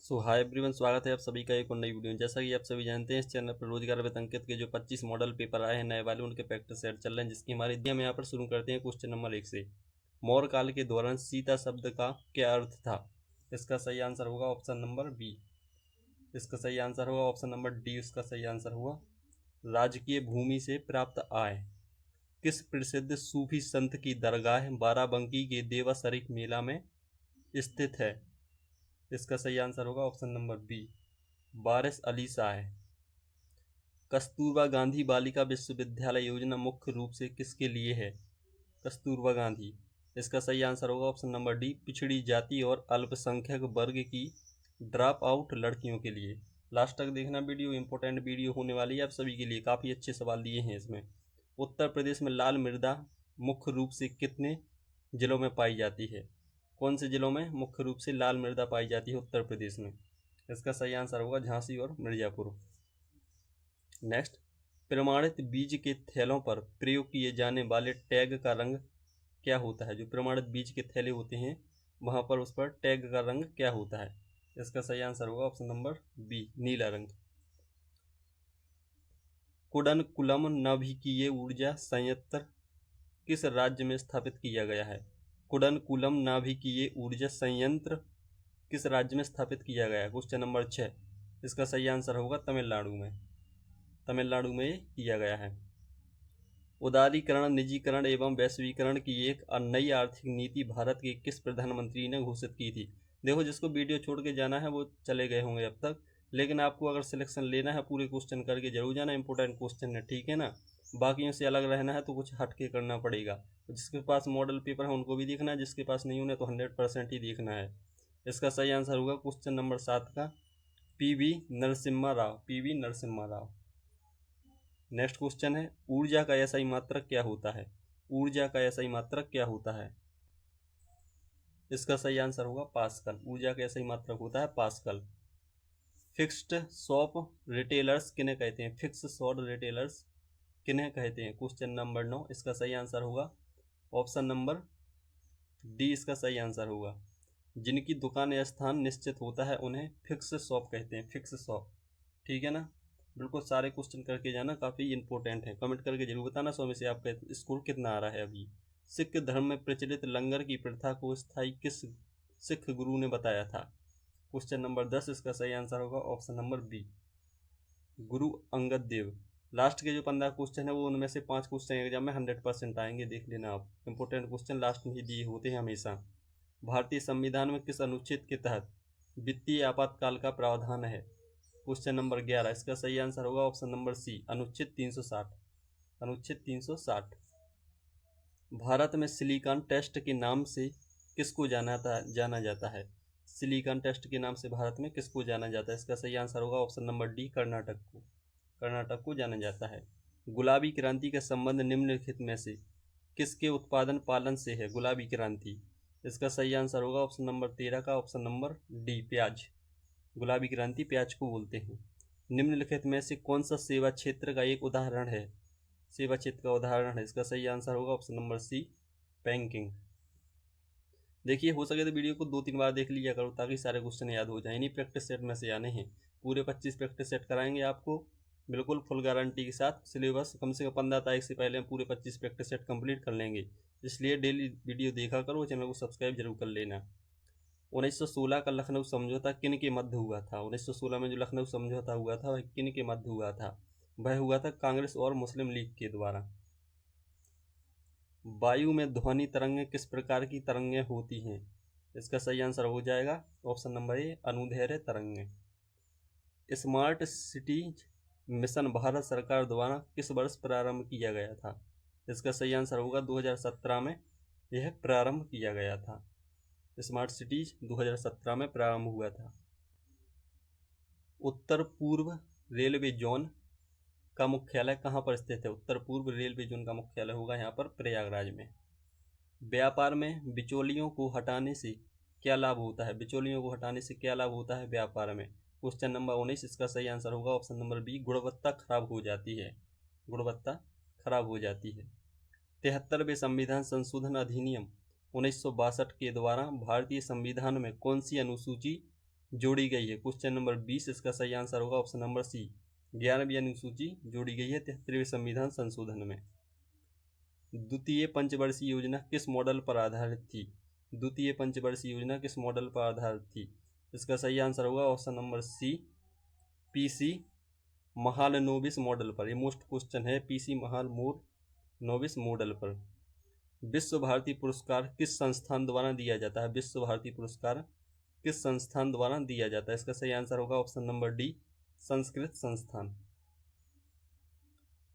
Hi everyone, स्वागत है आप सभी का एक और नई वीडियो में। जैसा कि आप सभी जानते हैं, इस चैनल पर रोजगार वेतन अंकित के जो 25 मॉडल पेपर आए हैं नए वाले, उनके प्रैक्टिस सेट चल रहे हैं, जिसकी हमारी हम यहाँ पर शुरू करते हैं क्वेश्चन नंबर 1 से। मौर्य काल के दौरान सीता शब्द का क्या अर्थ था? इसका सही आंसर होगा ऑप्शन नंबर बी। इसका सही आंसर होगा ऑप्शन नंबर डी। इसका सही आंसर होगा राजकीय भूमि से प्राप्त आय। किस प्रसिद्ध सूफी संत की दरगाह बाराबंकी के देवा शरीफ मेला में स्थित है? इसका सही आंसर होगा ऑप्शन नंबर बी, वारिस अली शाह। कस्तूरबा गांधी बालिका विश्वविद्यालय योजना मुख्य रूप से किसके लिए है? कस्तूरबा गांधी। इसका सही आंसर होगा ऑप्शन नंबर डी, पिछड़ी जाति और अल्पसंख्यक वर्ग की ड्रॉप आउट लड़कियों के लिए। लास्ट तक देखना वीडियो, इंपॉर्टेंट वीडियो होने वाली है आप सभी के लिए। काफ़ी अच्छे सवाल दिए हैं इसमें। उत्तर प्रदेश में लाल मृदा मुख्य रूप से कितने जिलों में पाई जाती है? कौन से जिलों में मुख्य रूप से लाल मृदा पाई जाती है उत्तर प्रदेश में? इसका सही आंसर होगा झांसी और मिर्जापुर। नेक्स्ट, प्रमाणित बीज के थैलों पर प्रयोग किए जाने वाले टैग का रंग क्या होता है? जो प्रमाणित बीज के थैले होते हैं वहां पर उस पर टैग का रंग क्या होता है? इसका सही आंसर होगा ऑप्शन नंबर बी, नीला रंग। कुडनकुलम नाभिकीय ऊर्जा संयंत्र किस राज्य में स्थापित किया गया है? कुडनकुलम नाभिकीय ऊर्जा संयंत्र किस राज्य में स्थापित किया गया है? Question number 6। इसका सही आंसर होगा तमिलनाडु में। तमिलनाडु में किया गया है। उदारीकरण, निजीकरण एवं वैश्वीकरण की एक नई आर्थिक नीति भारत के किस प्रधानमंत्री ने घोषित की थी? देखो, जिसको वीडियो छोड़ के जाना है वो चले गए होंगे अब तक, लेकिन आपको अगर सिलेक्शन लेना है पूरे क्वेश्चन करके जरूर जाना। इंपॉर्टेंट क्वेश्चन है, ठीक है ना। बाकियों से अलग रहना है तो कुछ हट के करना पड़ेगा। जिसके पास मॉडल पेपर है उनको भी देखना है, जिसके पास नहीं होने तो 100% ही देखना है। इसका सही आंसर होगा क्वेश्चन नंबर 7 का PV Narasimha Rao. PV Narasimha Rao. Next question है, ऊर्जा का एसआई मात्रक क्या होता है? ऊर्जा का एसआई मात्रक क्या होता है? इसका सही आंसर होगा पास्कल। ऊर्जा का एसआई मात्रक होता है पास्कल। फिक्स्ड शॉप रिटेलर्स किन्हें कहते हैं? फिक्स शॉप रिटेलर्स किन्हें कहते हैं? Question number 9। इसका सही आंसर होगा ऑप्शन नंबर डी। इसका सही आंसर होगा जिनकी दुकान या स्थान निश्चित होता है उन्हें फिक्स शॉप कहते हैं। फिक्स शॉप, ठीक है ना। बिल्कुल सारे क्वेश्चन करके जाना, काफ़ी इंपॉर्टेंट है। कमेंट करके जरूर बताना 100 में से आपका स्कोर कितना आ रहा है अभी। सिख धर्म में प्रचलित लंगर की प्रथा को स्थायी किस सिख गुरु ने बताया था? Question number 10। इसका सही आंसर होगा option number B, Guru Angad Dev. Last के जो 15 क्वेश्चन है वो उनमें से 5 क्वेश्चन एग्जाम में 100% आएंगे, देख लेना आप। इंपॉर्टेंट क्वेश्चन लास्ट में ही दिए होते हैं हमेशा। भारतीय संविधान में किस अनुच्छेद के तहत वित्तीय आपातकाल का प्रावधान है? Question number 11। इसका सही आंसर होगा ऑप्शन नंबर सी, अनुच्छेद 360। अनुच्छेद 360। भारत में सिलिकॉन टेस्ट के नाम से किसको जाना जाता है? सिलिकॉन टेस्ट के नाम से भारत में किसको जाना जाता है? इसका सही आंसर होगा ऑप्शन नंबर डी, कर्नाटक को। कर्नाटक को जाना जाता है। गुलाबी क्रांति का संबंध निम्नलिखित में से किसके उत्पादन पालन से है? गुलाबी क्रांति। इसका सही आंसर होगा ऑप्शन नंबर 13 का ऑप्शन नंबर डी, प्याज। गुलाबी क्रांति प्याज को बोलते हैं। निम्नलिखित में से कौन सा सेवा क्षेत्र का एक उदाहरण है? सेवा क्षेत्र का उदाहरण है। इसका सही आंसर होगा ऑप्शन नंबर सी, बैंकिंग। देखिए, हो सके तो वीडियो को 2-3 बार देख लिया करो ताकि सारे क्वेश्चन याद हो जाए। इन्हीं प्रैक्टिस सेट में से आने हैं। पूरे 25 प्रैक्टिस सेट कराएंगे आपको, बिल्कुल फुल गारंटी के साथ। सिलेबस कम से कम 15 तारीख से पहले हम पूरे 25 प्रैक्टिस सेट कंप्लीट कर लेंगे। इसलिए डेली वीडियो देखा करो, चैनल को सब्सक्राइब जरूर कर लेना। 1916 का लखनऊ समझौता किन के मध्य हुआ था? 1916 में जो लखनऊ समझौता हुआ था वह किन के मध्य हुआ था? वह हुआ था कांग्रेस और मुस्लिम लीग के द्वारा। वायु में ध्वनि तरंगें किस प्रकार की तरंगें होती हैं? इसका सही आंसर हो जाएगा ऑप्शन नंबर ए, अनुदैर्ध्य तरंगें। स्मार्ट सिटीज मिशन भारत सरकार द्वारा किस वर्ष प्रारंभ किया गया था? इसका सही आंसर होगा 2017 में यह प्रारंभ किया गया था। स्मार्ट सिटीज 2017 में प्रारंभ हुआ था। उत्तर पूर्व रेलवे जोन का मुख्यालय कहाँ पर स्थित है? उत्तर पूर्व रेलवे जोन का मुख्यालय होगा यहाँ पर प्रयागराज में। व्यापार में बिचौलियों को हटाने से क्या लाभ होता है? बिचौलियों को हटाने से क्या लाभ होता है व्यापार में? Question number 19। इसका सही आंसर होगा ऑप्शन नंबर बी, गुणवत्ता खराब हो जाती है। गुणवत्ता खराब हो जाती है। 73वें संविधान संशोधन अधिनियम 1962 के द्वारा भारतीय संविधान में कौन सी अनुसूची जोड़ी गई है? क्वेश्चन नंबर 20 इसका सही आंसर होगा ऑप्शन नंबर सी। 11वीं अनुसूची जोड़ी गई है 73वें संविधान संशोधन में। द्वितीय पंचवर्षीय योजना किस मॉडल पर आधारित थी? द्वितीय पंचवर्षीय योजना किस मॉडल पर आधारित थी? इसका सही आंसर होगा option number C, PC Mahalanobis model पर। ये मोस्ट क्वेश्चन है, पीसी महालनोबिस मॉडल पर। विश्व भारती पुरस्कार किस संस्थान द्वारा दिया जाता है? विश्व भारती पुरस्कार किस संस्थान द्वारा दिया जाता है? इसका सही आंसर होगा ऑप्शन नंबर डी, संस्कृत संस्थान।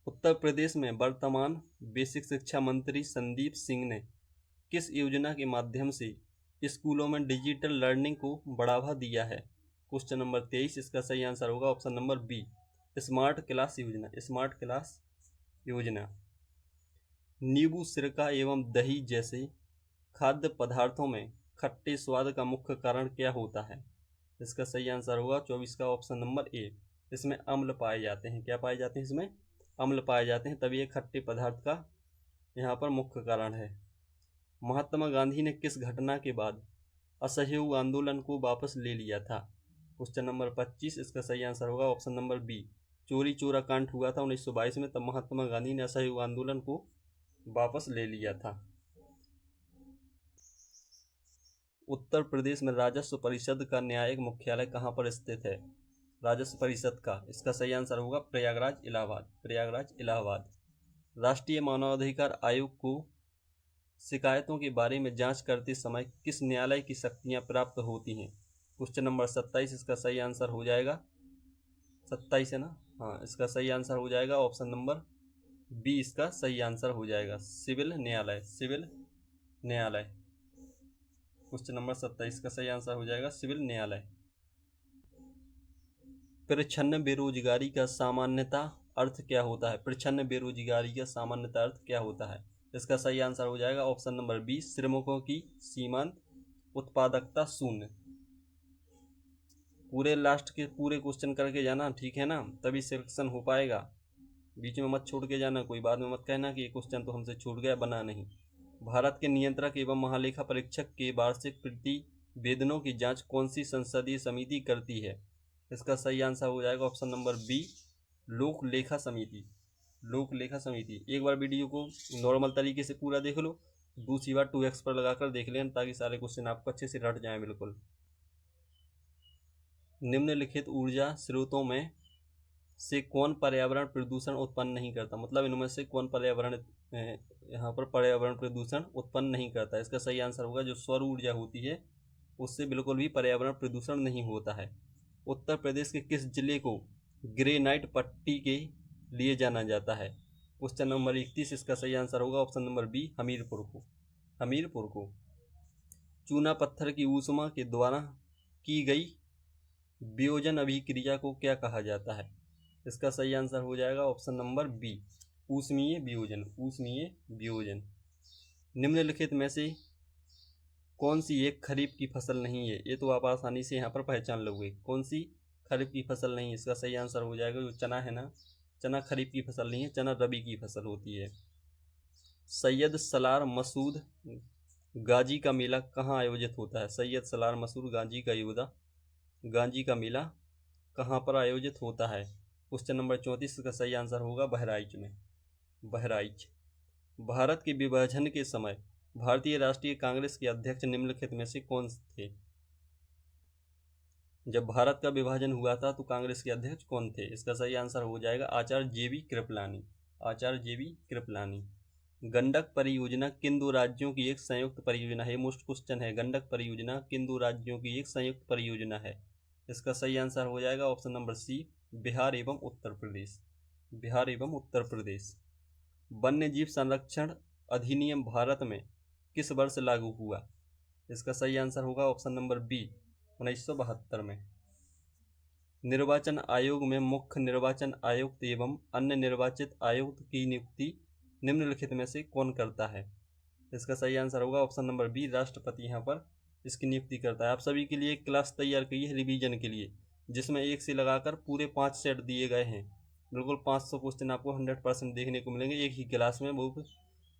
उत्तर प्रदेश में वर्तमान बेसिक शिक्षा मंत्री संदीप सिंह ने किस योजना के माध्यम से स्कूलों में डिजिटल लर्निंग को बढ़ावा दिया है? क्वेश्चन नंबर 23 इसका सही आंसर होगा option number B, smart class योजना। स्मार्ट क्लास योजना। नींबू, सिरका एवं दही जैसे खाद्य पदार्थों में खट्टे स्वाद का मुख्य कारण क्या होता है? इसका सही आंसर होगा 24 का ऑप्शन नंबर ए, इसमें अम्ल पाए जाते हैं। क्या पाए जाते हैं? इसमें अम्ल पाए जाते हैं, तभी ये खट्टे पदार्थ का यहाँ पर मुख्य कारण है। महात्मा गांधी ने किस घटना के बाद असहयोग आंदोलन को वापस ले लिया था? क्वेश्चन नंबर 25 इसका सही आंसर होगा ऑप्शन नंबर बी, चोरी चोरा कांड हुआ था 1922 में, तब महात्मा गांधी ने असहयोग आंदोलन को वापस ले लिया था। उत्तर प्रदेश में राजस्व परिषद का न्यायिक मुख्यालय कहाँ पर स्थित है? राजस्व परिषद का, इसका सही आंसर होगा प्रयागराज, इलाहाबाद। प्रयागराज, इलाहाबाद। राष्ट्रीय मानवाधिकार आयोग को शिकायतों के बारे में जांच करते समय किस न्यायालय की शक्तियां प्राप्त होती हैं? क्वेश्चन नंबर 27 इसका सही आंसर हो जाएगा, 27 है ना? हाँ, इसका सही आंसर हो जाएगा ऑप्शन नंबर बी, इसका सही आंसर हो जाएगा सिविल न्यायालय। सिविल न्यायालय। क्वेश्चन नंबर 27 का सही आंसर हो जाएगा सिविल न्यायालय। परिच्छन्न बेरोजगारी का सामान्यतः अर्थ क्या होता है? परिच्छन्न बेरोजगारी का सामान्यतः अर्थ क्या होता है? इसका सही आंसर हो जाएगा ऑप्शन नंबर बी, श्रमिकों की सीमांत उत्पादकता शून्य। पूरे लास्ट के पूरे क्वेश्चन करके जाना, ठीक है ना? तभी सिलेक्शन हो पाएगा। बीच में मत छोड़ के जाना, कोई बाद में मत कहना कि ये क्वेश्चन तो हमसे छूट गया, बना नहीं। भारत के नियंत्रक एवं महालेखा परीक्षक के वार्षिक प्रतिवेदनों की जांच कौन सी संसदीय समिति करती है? इसका सही आंसर हो जाएगा ऑप्शन नंबर बी, लोक लेखा समिति। लोक लेखा समिति। एक बार वीडियो को नॉर्मल तरीके से पूरा देख लो, दूसरी बार 2x पर लगाकर देख लें ताकि सारे क्वेश्चन आपको अच्छे से रट जाएं बिल्कुल। निम्नलिखित ऊर्जा स्रोतों में से कौन पर्यावरण प्रदूषण उत्पन्न नहीं करता? मतलब इनमें से कौन पर्यावरण यहाँ पर पर्यावरण प्रदूषण उत्पन्न नहीं करता? इसका सही आंसर होगा जो सौर ऊर्जा होती है उससे बिल्कुल भी पर्यावरण प्रदूषण नहीं होता है। उत्तर प्रदेश के किस जिले को ग्रेनाइट पट्टी के लिए जाना जाता है? क्वेश्चन नंबर 31 इसका सही आंसर होगा ऑप्शन नंबर बी, हमीरपुर को। हमीरपुर को। चूना पत्थर की ऊष्मा के द्वारा की गई वियोजन अभिक्रिया को क्या कहा जाता है? इसका सही आंसर हो जाएगा ऑप्शन नंबर बी, ऊष्मीय वियोजन। ऊष्मीय वियोजन। निम्नलिखित में से कौन सी एक खरीफ की फसल नहीं है? ये तो आप आसानी से यहाँ पर पहचान लोगे। कौन सी खरीफ की फसल नहीं है? इसका सही आंसर हो जाएगा जो चना है ना, चना खरीफ की फसल नहीं है, चना रबी की फसल होती है। सैयद सलार मसूद गाजी का मेला कहाँ आयोजित होता है? सैयद सलार मसूद गाजी का मेला कहाँ पर आयोजित होता है? क्वेश्चन नंबर 34 का सही आंसर होगा बहराइच में। बहराइच। भारत के विभाजन के समय भारतीय राष्ट्रीय कांग्रेस के अध्यक्ष निम्नलिखित में से कौन थे? जब भारत का विभाजन हुआ था तो कांग्रेस के अध्यक्ष कौन थे? इसका सही आंसर हो जाएगा आचार्य जेबी कृपलानी। आचार्य जेबी कृपलानी। गंडक परियोजना किन दो राज्यों की एक संयुक्त परियोजना है? मोस्ट क्वेश्चन है। गंडक परियोजना किन दो राज्यों की एक संयुक्त परियोजना है? इसका सही आंसर हो जाएगा ऑप्शन नंबर सी, बिहार एवं उत्तर प्रदेश। बिहार एवं उत्तर प्रदेश। वन्य जीव संरक्षण अधिनियम भारत में किस वर्ष लागू हुआ? इसका सही आंसर होगा ऑप्शन नंबर बी, 1972 में। निर्वाचन आयोग में मुख्य निर्वाचन आयुक्त एवं अन्य निर्वाचित आयुक्त की नियुक्ति निम्नलिखित में से कौन करता है? इसका सही आंसर होगा ऑप्शन नंबर बी, राष्ट्रपति यहाँ पर इसकी नियुक्ति करता है। आप सभी के लिए एक क्लास तैयार की है रिवीजन के लिए, जिसमें 1 से लगाकर पूरे 5 सेट दिए गए हैं। बिल्कुल 500 क्वेश्चन आपको 100% देखने को मिलेंगे एक ही क्लास में। वो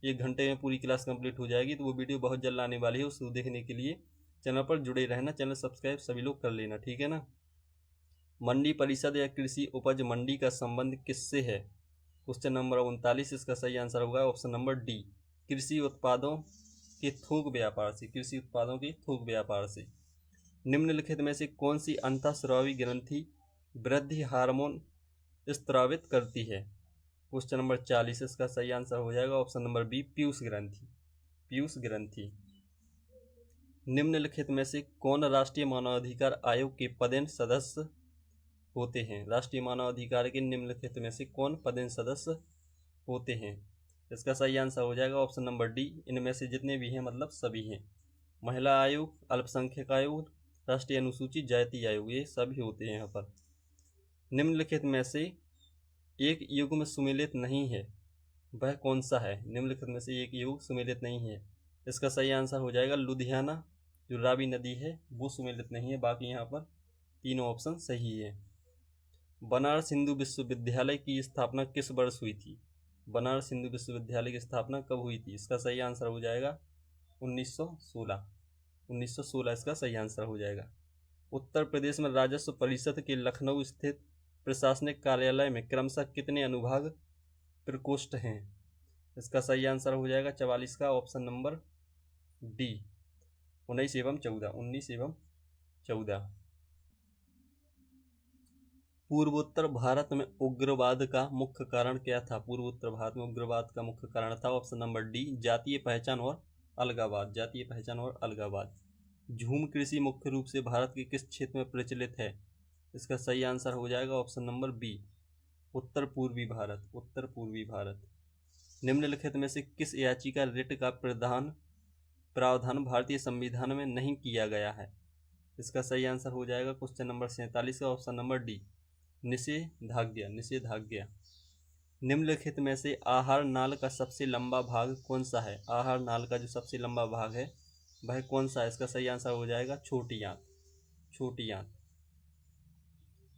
1 घंटे में पूरी क्लास कंप्लीट हो जाएगी, तो वो वीडियो बहुत जल्द आने वाली है। उसको देखने के लिए चैनल पर जुड़े रहना, चैनल सब्सक्राइब सभी लोग कर लेना, ठीक है ना। मंडी परिषद या कृषि उपज मंडी का संबंध किससे है? क्वेश्चन नंबर 39, इसका सही आंसर होगा ऑप्शन नंबर डी, कृषि उत्पादों के थोक व्यापार से, कृषि उत्पादों के थोक व्यापार से। निम्नलिखित में से कौन सी अंतःस्रावी ग्रंथि वृद्धि हार्मोन स्त्रावित करती है? क्वेश्चन नंबर 40, इसका सही आंसर हो जाएगा ऑप्शन नंबर बी, पीयूष ग्रंथि, पीयूष ग्रंथि। निम्नलिखित में से कौन राष्ट्रीय मानवाधिकार आयोग के पदेन सदस्य होते हैं? राष्ट्रीय मानवाधिकार के निम्नलिखित में से कौन पदेन सदस्य होते हैं? इसका सही आंसर हो जाएगा ऑप्शन नंबर डी, इनमें से जितने भी हैं मतलब सभी हैं। महिला आयोग, अल्पसंख्यक आयोग, राष्ट्रीय अनुसूचित जाति आयोग, ये सभी होते हैं यहाँ पर। निम्नलिखित में से एक युग में सुमेलित नहीं है, वह कौन सा है? निम्नलिखित में से एक युग सुमेलित नहीं है, इसका सही आंसर हो जाएगा लुधियाना, जो रावी नदी है वो सुमेलित नहीं है, बाकी यहाँ पर तीनों ऑप्शन सही है। बनारस हिंदू विश्वविद्यालय की स्थापना किस वर्ष हुई थी? बनारस हिंदू विश्वविद्यालय की स्थापना कब हुई थी? इसका सही आंसर हो जाएगा 1916, 1916 इसका सही आंसर हो जाएगा। उत्तर प्रदेश में राजस्व परिषद के लखनऊ स्थित प्रशासनिक कार्यालय में क्रमशः कितने अनुभाग प्रकोष्ठ हैं? इसका सही आंसर हो जाएगा 44 का ऑप्शन नंबर डी, 19 एवं 14, 19 एवं 14। पूर्वोत्तर भारत में उग्रवाद का मुख्य कारण क्या था? पूर्वोत्तर भारत में उग्रवाद का मुख्य कारण था ऑप्शन नंबर डी, जातीय पहचान और अलगाववाद, जातीय पहचान और अलगाववाद। झूम कृषि मुख्य रूप से भारत के किस क्षेत्र में प्रचलित है? इसका सही आंसर हो जाएगा ऑप्शन नंबर बी, उत्तर पूर्वी भारत, उत्तर पूर्वी भारत। निम्नलिखित में से किस याचिका रिट का प्रावधान भारतीय संविधान में नहीं किया गया है? इसका सही आंसर हो जाएगा क्वेश्चन नंबर 47 का ऑप्शन नंबर डी, निषेधाज्ञा, निषेधाज्ञा। निम्नलिखित में से आहार नाल का सबसे लंबा भाग कौन सा है? आहार नाल का जो सबसे लंबा भाग है वह कौन सा है? इसका सही आंसर हो जाएगा छोटी आंत, छोटी आंत।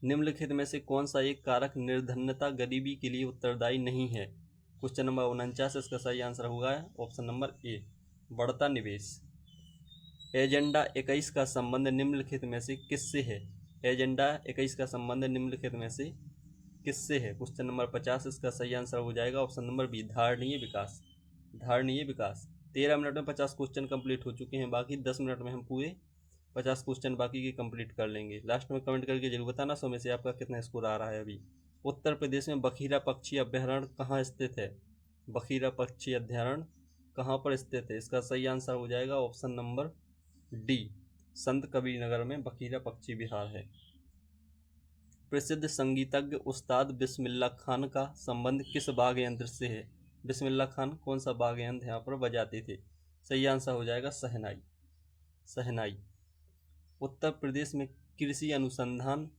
निम्नलिखित में से कौन सा एक कारक निर्धनता गरीबी के लिए उत्तरदायी नहीं है? क्वेश्चन नंबर 49, इसका सही आंसर होगा ऑप्शन नंबर ए, बढ़ता निवेश। एजेंडा 21 का संबंध निम्नलिखित में से किससे है? एजेंडा 21 का संबंध निम्नलिखित में से किससे है? क्वेश्चन नंबर 50, इसका सही आंसर हो जाएगा ऑप्शन नंबर बी, धारणीय विकास, धारणीय विकास। 13 मिनट में 50 क्वेश्चन कंप्लीट हो चुके हैं, बाकी 10 मिनट में हम पूरे 50 क्वेश्चन बाकी के कंप्लीट कर लेंगे। लास्ट में कमेंट करके जरूर बताना 100 में से आपका कितना स्कोर आ रहा है अभी। उत्तर प्रदेश में बखीरा पक्षी अभ्यारण्य कहाँ स्थित है? बखीरा पक्षी अभ्यारण्य कहाँ पर स्थित है? इसका सही आंसर हो जाएगा ऑप्शन नंबर डी, संत कबीर नगर में बखीरा पक्षी विहार है। प्रसिद्ध संगीतज्ञ उस्ताद बिस्मिल्लाह खान का संबंध किस वाद्य यंत्र से है? बिस्मिल्लाह खान कौन सा वाद्य यंत्र यहाँ पर बजाते थे? सही आंसर हो जाएगा शहनाई, शहनाई। उत्तर प्रदेश में कृषि अनुसंधान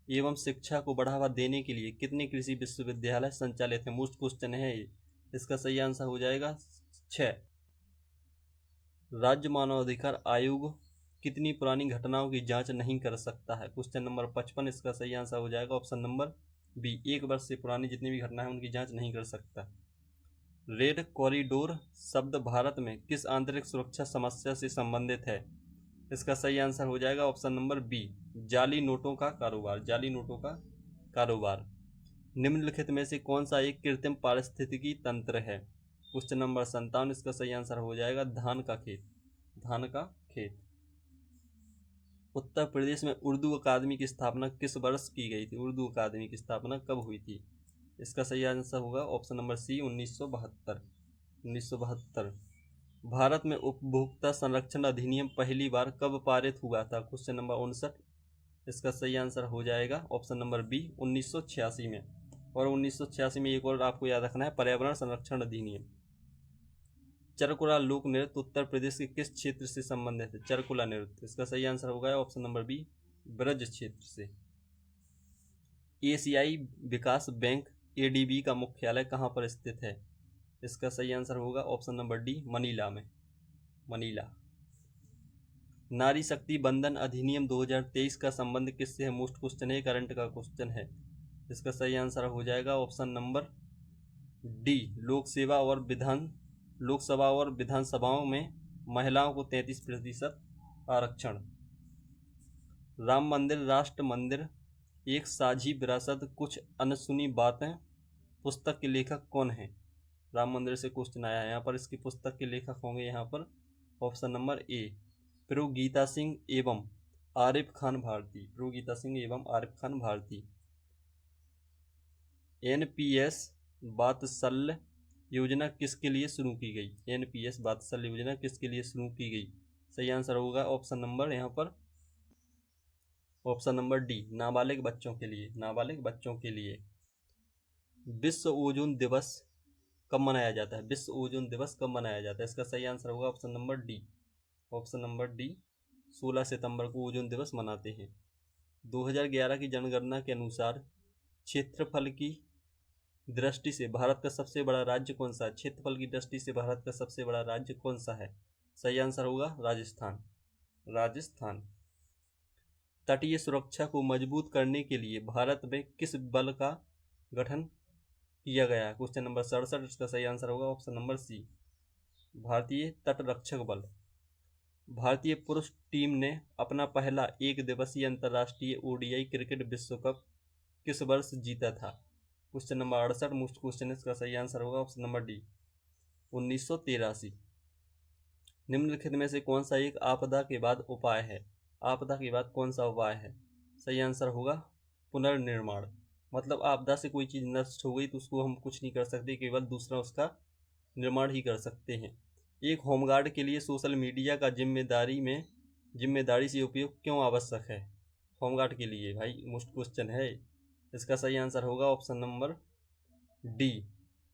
एवं शिक्षा को बढ़ावा देने के लिए कितने कृषि विश्वविद्यालय संचालित हैं? मोस्ट क्वेश्चन है ये, इसका सही आंसर हो जाएगा 6। राज्य मानवाधिकार आयोग कितनी पुरानी घटनाओं की जांच नहीं कर सकता है? क्वेश्चन नंबर 55, इसका सही आंसर हो जाएगा ऑप्शन नंबर बी, 1 वर्ष से पुरानी जितनी भी घटना है उनकी जांच नहीं कर सकता। रेड कॉरिडोर शब्द भारत में किस आंतरिक सुरक्षा समस्या से संबंधित है? इसका सही आंसर हो जाएगा ऑप्शन नंबर बी, जाली नोटों का कारोबार, जाली नोटों का कारोबार। निम्नलिखित में से कौन सा एक कृत्रिम पारिस्थितिकी तंत्र है? क्वेश्चन नंबर 57, इसका सही आंसर हो जाएगा धान का खेत, धान का खेत। उत्तर प्रदेश में उर्दू अकादमी की स्थापना किस वर्ष की गई थी? उर्दू अकादमी की स्थापना कब हुई थी? इसका सही आंसर होगा ऑप्शन नंबर सी, 1972, 1972। भारत में उपभोक्ता संरक्षण अधिनियम पहली बार कब पारित हुआ था? क्वेश्चन नंबर 59, इसका सही आंसर हो जाएगा ऑप्शन नंबर बी, 1986 में। और 1986 में एक और आपको याद रखना है, पर्यावरण संरक्षण अधिनियम। चरकुला लोक नृत्य उत्तर प्रदेश के किस क्षेत्र से संबंधित है? चरकुला नृत्य, इसका सही आंसर होगा ऑप्शन नंबर बी, ब्रज क्षेत्र से। एशियाई विकास बैंक एडीबी का मुख्यालय कहाँ पर स्थित है? इसका सही आंसर होगा ऑप्शन नंबर डी, मनीला में, मनीला। नारी शक्ति बंधन अधिनियम 2023 का संबंध किससे है? मोस्ट क्वेश्चन है, करंट का क्वेश्चन है। इसका सही आंसर हो जाएगा ऑप्शन नंबर डी, लोकसभा और विधानसभाओं में महिलाओं को 33% आरक्षण। राम मंदिर राष्ट्र मंदिर एक साझी विरासत कुछ अनसुनी बातें पुस्तक के लेखक कौन है? राम मंदिर से क्वेश्चन आया है यहाँ पर। इसकी पुस्तक के लेखक होंगे यहाँ पर option number A pro Geeta Singh एवं आरिफ खान भारती। प्रो गीता सिंह एवं आरिफ खान भारती। एनपीएस वात्सल्य योजना किसके लिए शुरू की गई? एनपीएस वात्सल्य योजना किसके लिए शुरू की गई? सही आंसर होगा ऑप्शन नंबर यहाँ पर ऑप्शन नंबर डी नाबालिग बच्चों के लिए। नाबालिग बच्चों के लिए। विश्व ओजोन दिवस कब मनाया जाता है? विश्व ओजोन दिवस कब मनाया जाता है? इसका सही आंसर होगा option number D. Option number D 16 सितंबर को ओजोन दिवस मनाते हैं। 2011 की जनगणना के अनुसार क्षेत्रफल की दृष्टि से भारत का सबसे बड़ा राज्य कौन सा है? क्षेत्रफल की दृष्टि से भारत का सबसे बड़ा राज्य कौन सा है? सही आंसर होगा राजस्थान। राजस्थान। तटीय सुरक्षा को मजबूत करने के लिए भारत में किस बल का गठन किया गया है? Question number 67। इसका सही आंसर होगा ऑप्शन नंबर सी भारतीय तटरक्षक बल। भारतीय पुरुष टीम ने अपना पहला एक दिवसीय अंतर्राष्ट्रीय ओडीआई क्रिकेट विश्व कप किस वर्ष जीता था? Question number 68 most question. इसका सही आंसर होगा ऑप्शन नंबर डी 1983। निम्नलिखित में से कौन सा एक आपदा के बाद उपाय है? आपदा के बाद कौन सा उपाय है? सही आंसर होगा पुनर्निर्माण। मतलब आपदा से कोई चीज़ नष्ट हो गई तो उसको हम कुछ नहीं कर सकते, केवल दूसरा उसका निर्माण ही कर सकते हैं। एक होमगार्ड के लिए सोशल मीडिया का जिम्मेदारी से उपयोग क्यों आवश्यक है? होमगार्ड के लिए भाई मोस्ट क्वेश्चन है। इसका सही आंसर होगा ऑप्शन नंबर डी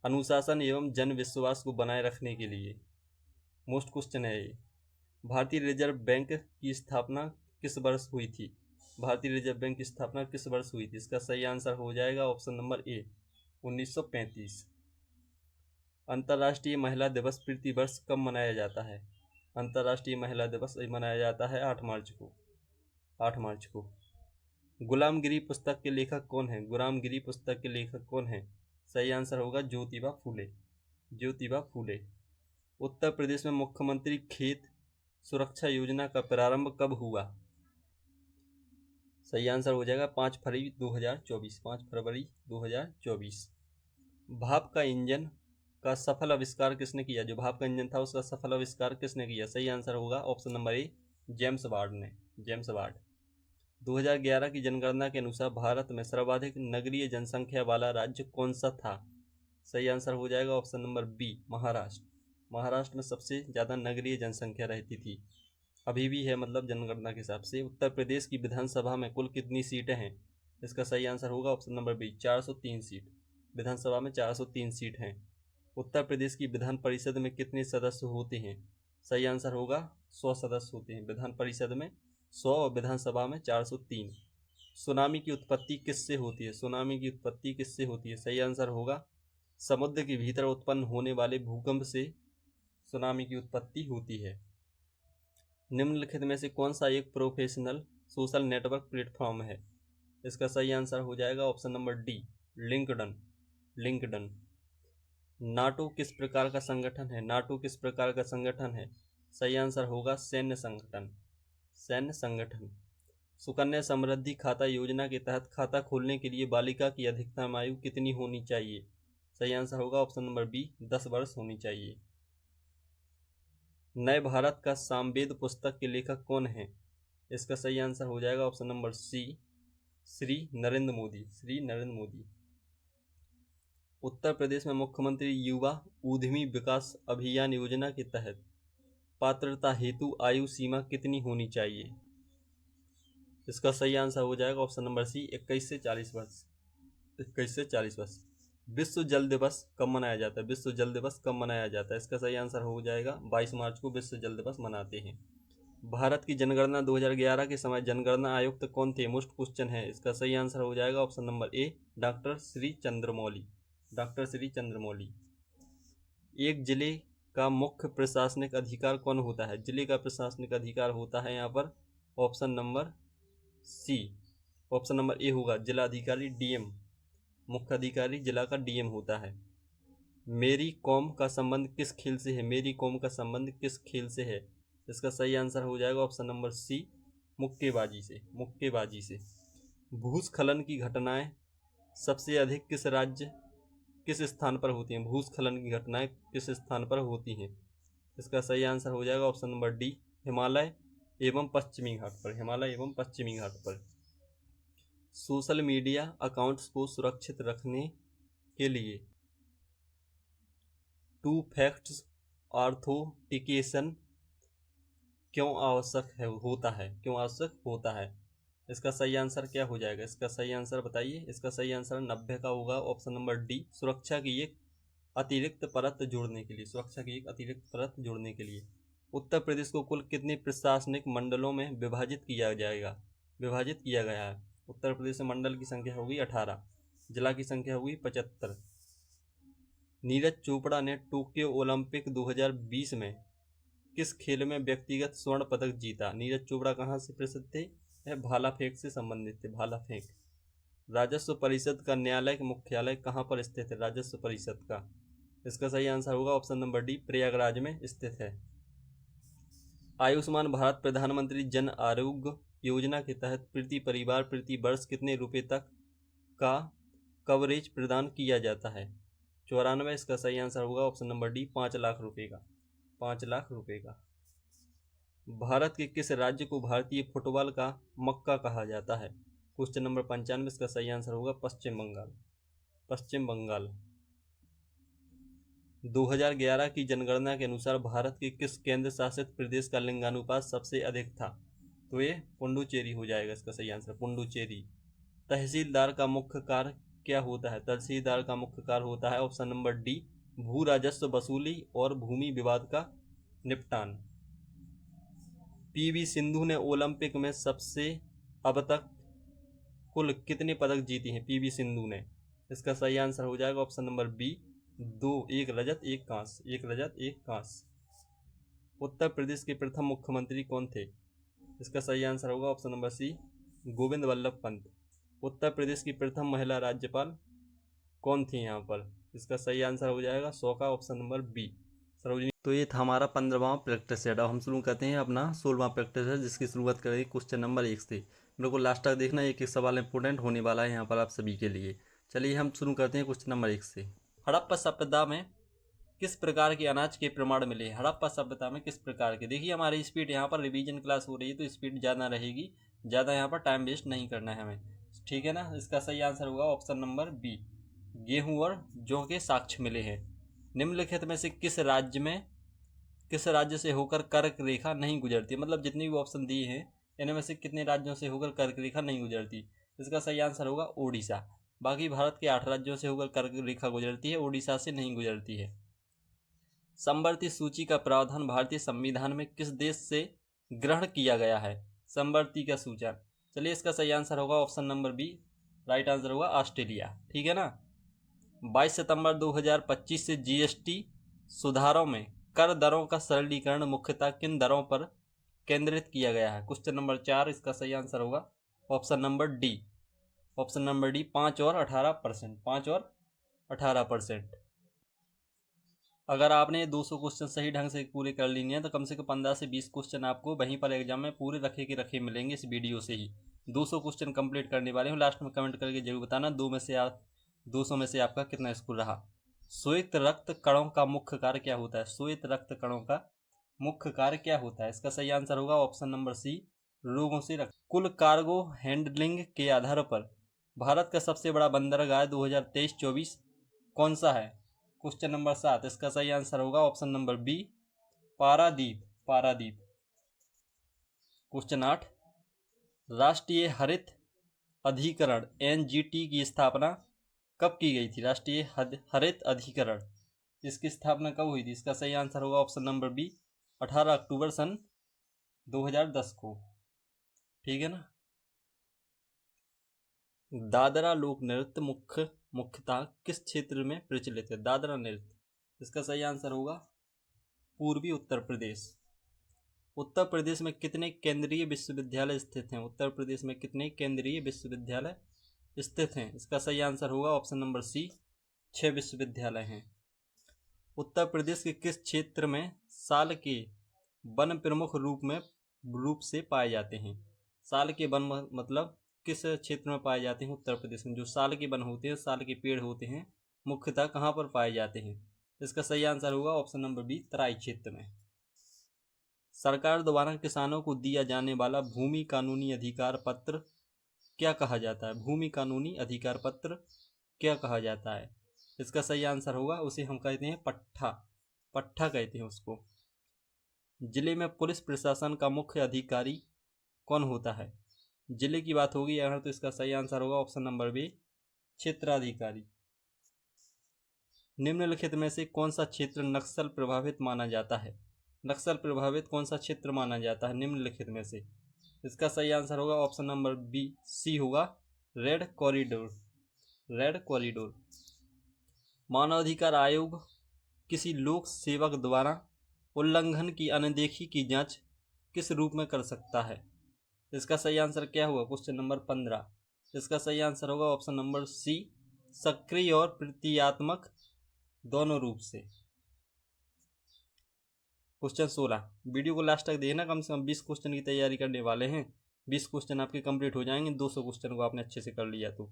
अनुशासन एवं जन विश्वास को बनाए रखने के लिए। मोस्ट क्वेश्चन है ये। भारतीय रिजर्व बैंक की स्थापना किस वर्ष हुई थी? भारतीय रिजर्व बैंक की स्थापना किस वर्ष हुई थी? इसका सही आंसर हो जाएगा ऑप्शन नंबर ए 1935। अंतर्राष्ट्रीय महिला दिवस प्रति वर्ष कब मनाया जाता है? अंतर्राष्ट्रीय महिला दिवस मनाया जाता है 8 मार्च को। 8 मार्च को। गुलामगिरी पुस्तक के लेखक कौन है? गुलामगिरी पुस्तक के लेखक कौन है? सही आंसर होगा ज्योतिबा फूले। ज्योतिबा फूले। उत्तर प्रदेश में मुख्यमंत्री खेत सुरक्षा योजना का प्रारंभ कब हुआ? सही आंसर हो जाएगा 5 फरवरी 2024। 5 फरवरी 2024। भाप का इंजन का सफल आविष्कार किसने किया? जो भाप का इंजन था उसका सफल आविष्कार किसने किया? सही आंसर होगा option number A James Ward ने। James Ward. 2011 की जनगणना के अनुसार भारत में सर्वाधिक नगरीय जनसंख्या वाला राज्य कौन सा था? सही आंसर हो जाएगा option number B Maharashtra. Maharashtra में सबसे ज़्यादा नगरीय जनसंख्या रहती थी, अभी भी है, मतलब जनगणना के हिसाब से। उत्तर प्रदेश की विधानसभा में कुल कितनी सीटें हैं? इसका सही आंसर होगा ऑप्शन नंबर बी 403 सीट। विधानसभा में 403 सीट हैं। उत्तर प्रदेश की विधान परिषद में कितने सदस्य होते हैं? सही आंसर होगा 100 सदस्य होते हैं विधान परिषद में 100 और विधानसभा में 403। सुनामी की उत्पत्ति किससे होती है? सुनामी की उत्पत्ति किससे होती है? सही आंसर होगा समुद्र के भीतर उत्पन्न होने वाले भूकंप से सुनामी की उत्पत्ति होती है। निम्नलिखित में से कौन सा एक प्रोफेशनल सोशल नेटवर्क प्लेटफॉर्म है? इसका सही आंसर हो जाएगा option number D LinkedIn. LinkedIn. NATO किस प्रकार का संगठन है? नाटो किस प्रकार का संगठन है? सही आंसर होगा सैन्य संगठन। सैन्य संगठन। सुकन्या समृद्धि खाता योजना के तहत खाता खोलने के लिए बालिका की अधिकतम आयु कितनी होनी चाहिए? सही आंसर होगा ऑप्शन नंबर बी 10 वर्ष होनी चाहिए। नए भारत का सामवेद पुस्तक के लेखक कौन है? इसका सही आंसर हो जाएगा option number C Shri Narendra Modi. Shri Narendra Modi. Uttar Pradesh में मुख्यमंत्री युवा उद्यमी विकास अभियान योजना के तहत पात्रता हेतु आयु सीमा कितनी होनी चाहिए? इसका सही आंसर हो जाएगा ऑप्शन नंबर सी 21 से 40 वर्ष। 21 से 40 वर्ष। विश्व जल दिवस कब मनाया जाता है? विश्व जल दिवस कब मनाया जाता है? इसका सही आंसर हो जाएगा 22 मार्च को विश्व जल दिवस मनाते हैं। भारत की जनगणना 2011 के समय जनगणना आयुक्त कौन थे? मोस्ट क्वेश्चन है। इसका सही आंसर हो जाएगा ऑप्शन नंबर ए डॉक्टर श्री चंद्रमौली। डॉक्टर श्री चंद्रमौली। एक जिले का मुख्य प्रशासनिक अधिकार कौन होता है? जिले का प्रशासनिक अधिकार होता है यहाँ पर option number C. Option number A होगा जिला अधिकारी डीएम। मुख्य अधिकारी जिला का डीएम होता है। मेरी कॉम का संबंध किस खेल से है? मेरी कॉम का संबंध किस खेल से है? इसका सही आंसर हो जाएगा ऑप्शन नंबर सी, मुक्केबाजी से। मुक्केबाजी से। भूस्खलन की घटनाएं सबसे अधिक किस स्थान पर होती हैं? भूस्खलन की घटनाएं किस स्थान पर होती हैं? इसका सही आंसर हो जाएगा ऑप्शन नंबर डी, हिमालय एवं पश्चिमी घाट पर। हिमालय एवं पश्चिमी घाट पर। सोशल मीडिया अकाउंट्स को सुरक्षित रखने के लिए टू फैक्टर्स ऑथेंटिकेशन क्यों आवश्यक होता है? इसका सही आंसर क्या हो जाएगा? इसका सही आंसर बताइए। इसका सही आंसर 90 का होगा ऑप्शन नंबर डी, सुरक्षा की एक अतिरिक्त परत जोड़ने के लिए। सुरक्षा की एक अतिरिक्त परत जोड़ने के लिए। उत्तर प्रदेश को कुल कितने प्रशासनिक मंडलों में विभाजित किया गया है? उत्तर प्रदेश में मंडल की संख्या होगी 18, जिला की संख्या होगी 75। नीरज चोपड़ा ने टोक्यो ओलंपिक 2020 में किस खेल में व्यक्तिगत स्वर्ण पदक जीता? नीरज चोपड़ा कहाँ से प्रसिद्ध थे? भाला फेंक से संबंधित थे। भाला फेंक। राजस्व परिषद का न्यायालय मुख्यालय कहाँ पर स्थित है? राजस्व परिषद का। इसका सही आंसर होगा ऑप्शन नंबर डी, प्रयागराज में स्थित है। आयुष्मान भारत प्रधानमंत्री जन आरोग्य योजना के तहत प्रति परिवार प्रति वर्ष कितने रुपए तक का कवरेज प्रदान किया जाता है? 94। इसका सही आंसर होगा ऑप्शन नंबर डी, 5 लाख रुपए का। 5 लाख रुपए का। भारत के किस राज्य को भारतीय फुटबॉल का मक्का कहा जाता है? Question number 95। इसका सही आंसर होगा पश्चिम बंगाल। पश्चिम बंगाल। 2011 की जनगणना के अनुसार भारत के किस केंद्र शासित प्रदेश का लिंगानुपात सबसे अधिक था? तो ये पुडुचेरी हो जाएगा। इसका सही आंसर पुडुचेरी। तहसीलदार का मुख्य कार्य क्या होता है? तहसीलदार का मुख्य कार्य होता है ऑप्शन नंबर डी, भू राजस्व वसूली और भूमि विवाद का निपटान। पीवी सिंधु ने ओलंपिक में सबसे अब तक कुल कितने पदक जीते हैं? पीवी सिंधु ने। इसका सही आंसर हो जाएगा ऑप्शन नंबर बी, 2। 1 रजत 1 कांस्य। 1 रजत 1 कांस्य। उत्तर प्रदेश के प्रथम मुख्यमंत्री कौन थे? इसका सही आंसर होगा option number C, Govind Vallabh Pant. Uttar Pradesh की प्रथम महिला राज्यपाल कौन थी यहाँ पर? इसका सही आंसर हो जाएगा 100 का ऑप्शन नंबर बी, सरोजिनी। तो ये था हमारा 15वां प्रैक्टिस सेट। अब हम शुरू करते हैं अपना 16वां प्रैक्टिस है, जिसकी शुरुआत करेंगे क्वेश्चन नंबर 1 से। मेरे को लास्ट तक देखना, एक एक सवाल इंपोर्टेंट होने वाला है यहाँ पर आप सभी के लिए। चलिए हम शुरू करते हैं क्वेश्चन नंबर 1 से। हड़प्पा सभ्यता में किस प्रकार के अनाज के प्रमाण मिले? हड़प्पा सभ्यता में किस प्रकार के? देखिए हमारी स्पीड यहाँ पर रिवीजन क्लास हो रही है तो स्पीड ज़्यादा रहेगी, ज़्यादा यहाँ पर टाइम वेस्ट नहीं करना है हमें, ठीक है ना। इसका सही आंसर होगा ऑप्शन नंबर बी, गेहूं और जौ के साक्ष्य मिले हैं। निम्नलिखित में से किस राज्य से होकर कर्क रेखा नहीं गुजरती? मतलब जितनी भी ऑप्शन दिए हैं इनमें से कितने राज्यों से होकर कर्क रेखा नहीं गुजरती? इसका सही आंसर होगा ओडिशा। बाकी भारत के 8 राज्यों से होकर कर्क रेखा गुजरती है, ओडिशा से नहीं गुजरती है। समवर्ती सूची का प्रावधान भारतीय संविधान में किस देश से ग्रहण किया गया है? समवर्ती का सूचन। चलिए इसका सही आंसर होगा option number B, right answer होगा ऑस्ट्रेलिया, ठीक है ना। 22 सितंबर 2025 से जीएसटी सुधारों में कर दरों का सरलीकरण मुख्यतः किन दरों पर केंद्रित किया गया है? Question number 4। इसका सही आंसर होगा ऑप्शन नंबर डी, 5 और 18%। 5 और 18%। अगर आपने 200 क्वेश्चन सही ढंग से पूरे कर लिए हैं तो कम से कम 15 से 20 क्वेश्चन आपको वहीं पर एग्जाम में पूरे रखे के रखे मिलेंगे इस वीडियो से ही। 200 क्वेश्चन कंप्लीट करने वाले हूँ। लास्ट में कमेंट करके जरूर बताना 200 में से आपका कितना स्कोर रहा। श्वेत रक्त कणों का मुख्य कार्य क्या होता है? श्वेत रक्त कणों का मुख्य कार्य क्या होता है? इसका सही आंसर होगा ऑप्शन नंबर सी, रोगों से रक्षा। कुल कार्गो हैंडलिंग के आधार पर भारत का सबसे बड़ा बंदरगाह 2023-24 कौन सा है? Question number 7। इसका सही आंसर होगा option number B, Paradip. Paradip. Question 8। राष्ट्रीय हरित अधिकरण एनजीटी की स्थापना कब की गई थी? राष्ट्रीय हरित अधिकरण, इसकी स्थापना कब हुई थी? इसका सही आंसर होगा ऑप्शन नंबर बी, 18 अक्टूबर सन 2010 को, ठीक है ना। दादरा लोक नृत्य मुख्यतः किस क्षेत्र में प्रचलित है? दादरा नृत्य, इसका सही आंसर होगा पूर्वी उत्तर प्रदेश। उत्तर प्रदेश में कितने केंद्रीय विश्वविद्यालय स्थित हैं? उत्तर प्रदेश में कितने केंद्रीय विश्वविद्यालय स्थित हैं? इसका सही आंसर होगा ऑप्शन नंबर सी, 6 विश्वविद्यालय हैं। उत्तर प्रदेश के किस क्षेत्र में साल के वन प्रमुख रूप से पाए जाते हैं। साल के वन मतलब किस क्षेत्र में पाए जाते हैं? उत्तर प्रदेश में। जो साल के वन होते हैं, साल के पेड़ होते हैं, मुख्यतः कहाँ पर पाए जाते हैं? इसका सही आंसर होगा ऑप्शन नंबर बी, तराई क्षेत्र में। सरकार द्वारा किसानों को दिया जाने वाला भूमि कानूनी अधिकार पत्र क्या कहा जाता है? भूमि कानूनी अधिकार पत्र क्या कहा जाता है? इसका सही आंसर होगा, उसे हम कहते हैं पट्टा। पट्टा कहते हैं उसको। जिले में पुलिस प्रशासन का मुख्य अधिकारी कौन होता है? जिले की बात होगी अगर तो इसका सही आंसर होगा ऑप्शन नंबर बी, क्षेत्राधिकारी। निम्नलिखित में से कौन सा क्षेत्र नक्सल प्रभावित माना जाता है? नक्सल प्रभावित कौन सा क्षेत्र माना जाता है निम्नलिखित में से? इसका सही आंसर होगा ऑप्शन नंबर बी, सी होगा, रेड कॉरिडोर। Red corridor. मानवाधिकार आयोग किसी लोक सेवक द्वारा उल्लंघन की अनदेखी की जांच किस रूप में कर सकता है? इसका सही आंसर क्या होगा? Question number 15। इसका सही आंसर होगा ऑप्शन नंबर सी, सक्रिय और प्रतीकात्मक दोनों रूप से। क्वेश्चन 16। वीडियो को लास्ट तक देखना, कम से कम 20 क्वेश्चन की तैयारी करने वाले हैं। 20 क्वेश्चन आपके कंप्लीट हो जाएंगे 200 क्वेश्चन को आपने अच्छे से कर लिया तो।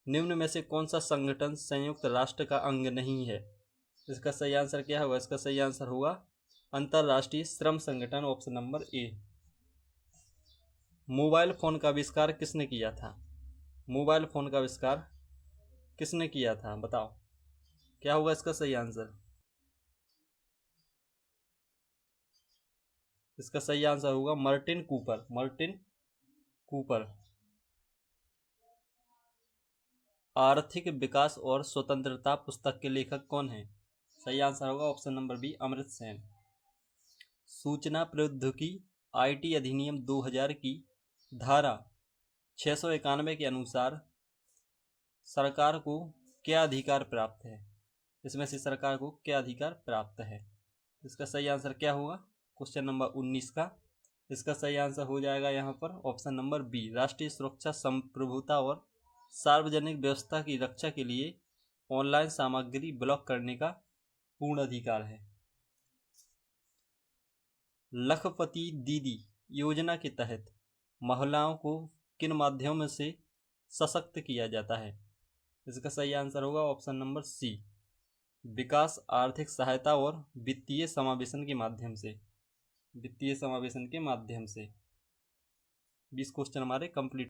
निम्न में से कौन सा संगठन संयुक्त राष्ट्र का अंग नहीं है? इसका सही आंसर क्या होगा? इसका सही आंसर होगा अंतर्राष्ट्रीय श्रम संगठन, ऑप्शन नंबर ए। मोबाइल फोन का आविष्कार किसने किया था? मोबाइल फोन का आविष्कार किसने किया था? बताओ क्या होगा इसका सही आंसर? इसका सही आंसर होगा मार्टिन कूपर। Martin Cooper. आर्थिक विकास और स्वतंत्रता पुस्तक के लेखक कौन है? सही आंसर होगा option number B, Amartya Sen. सूचना प्रौद्योगिकी आईटी अधिनियम 2000 की धारा 691 के अनुसार सरकार को क्या अधिकार प्राप्त है? इसमें से सरकार को क्या अधिकार प्राप्त है? इसका सही आंसर क्या होगा क्वेश्चन नंबर 19 का? इसका सही आंसर हो जाएगा यहाँ पर ऑप्शन नंबर बी, राष्ट्रीय सुरक्षा, संप्रभुता और सार्वजनिक व्यवस्था की रक्षा के लिए ऑनलाइन सामग्री ब्लॉक करने का पूर्ण अधिकार है। लखपति दीदी योजना के तहत महिलाओं को किन माध्यमों से सशक्त किया जाता है? इसका सही आंसर होगा ऑप्शन नंबर सी, विकास, आर्थिक सहायता और वित्तीय समावेशन के माध्यम से। वित्तीय समावेशन के माध्यम से। 20 क्वेश्चन हमारे कंप्लीट।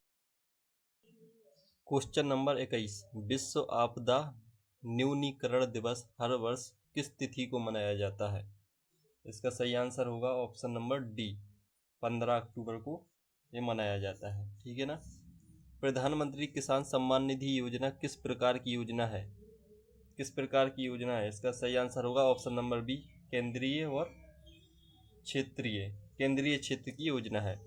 Question number 21। विश्व आपदा न्यूनीकरण दिवस हर वर्ष किस तिथि को मनाया जाता है? इसका सही आंसर होगा ऑप्शन नंबर डी, 15 अक्टूबर को ये मनाया जाता है। ठीक है ना। प्रधानमंत्री किसान सम्मान निधि योजना किस प्रकार की योजना है? किस प्रकार की योजना है? इसका सही आंसर होगा ऑप्शन नंबर बी, केंद्रीय और क्षेत्रीय। केंद्रीय क्षेत्र की योजना है।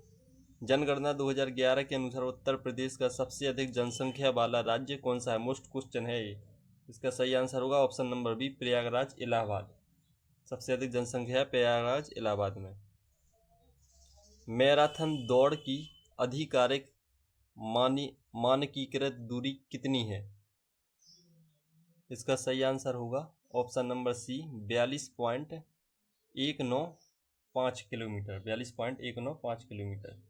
जनगणना 2011 के अनुसार उत्तर प्रदेश का सबसे अधिक जनसंख्या वाला राज्य कौन सा है? मोस्ट क्वेश्चन है ये। इसका सही आंसर होगा option number B, Prayagraj, Allahabad. सबसे अधिक जनसंख्या है प्रयागराज, इलाहाबाद में। मैराथन दौड़ की आधिकारिक मानकीकृत दूरी कितनी है? इसका सही आंसर होगा option number C, 42.195 kilometre. 42.195 kilometre.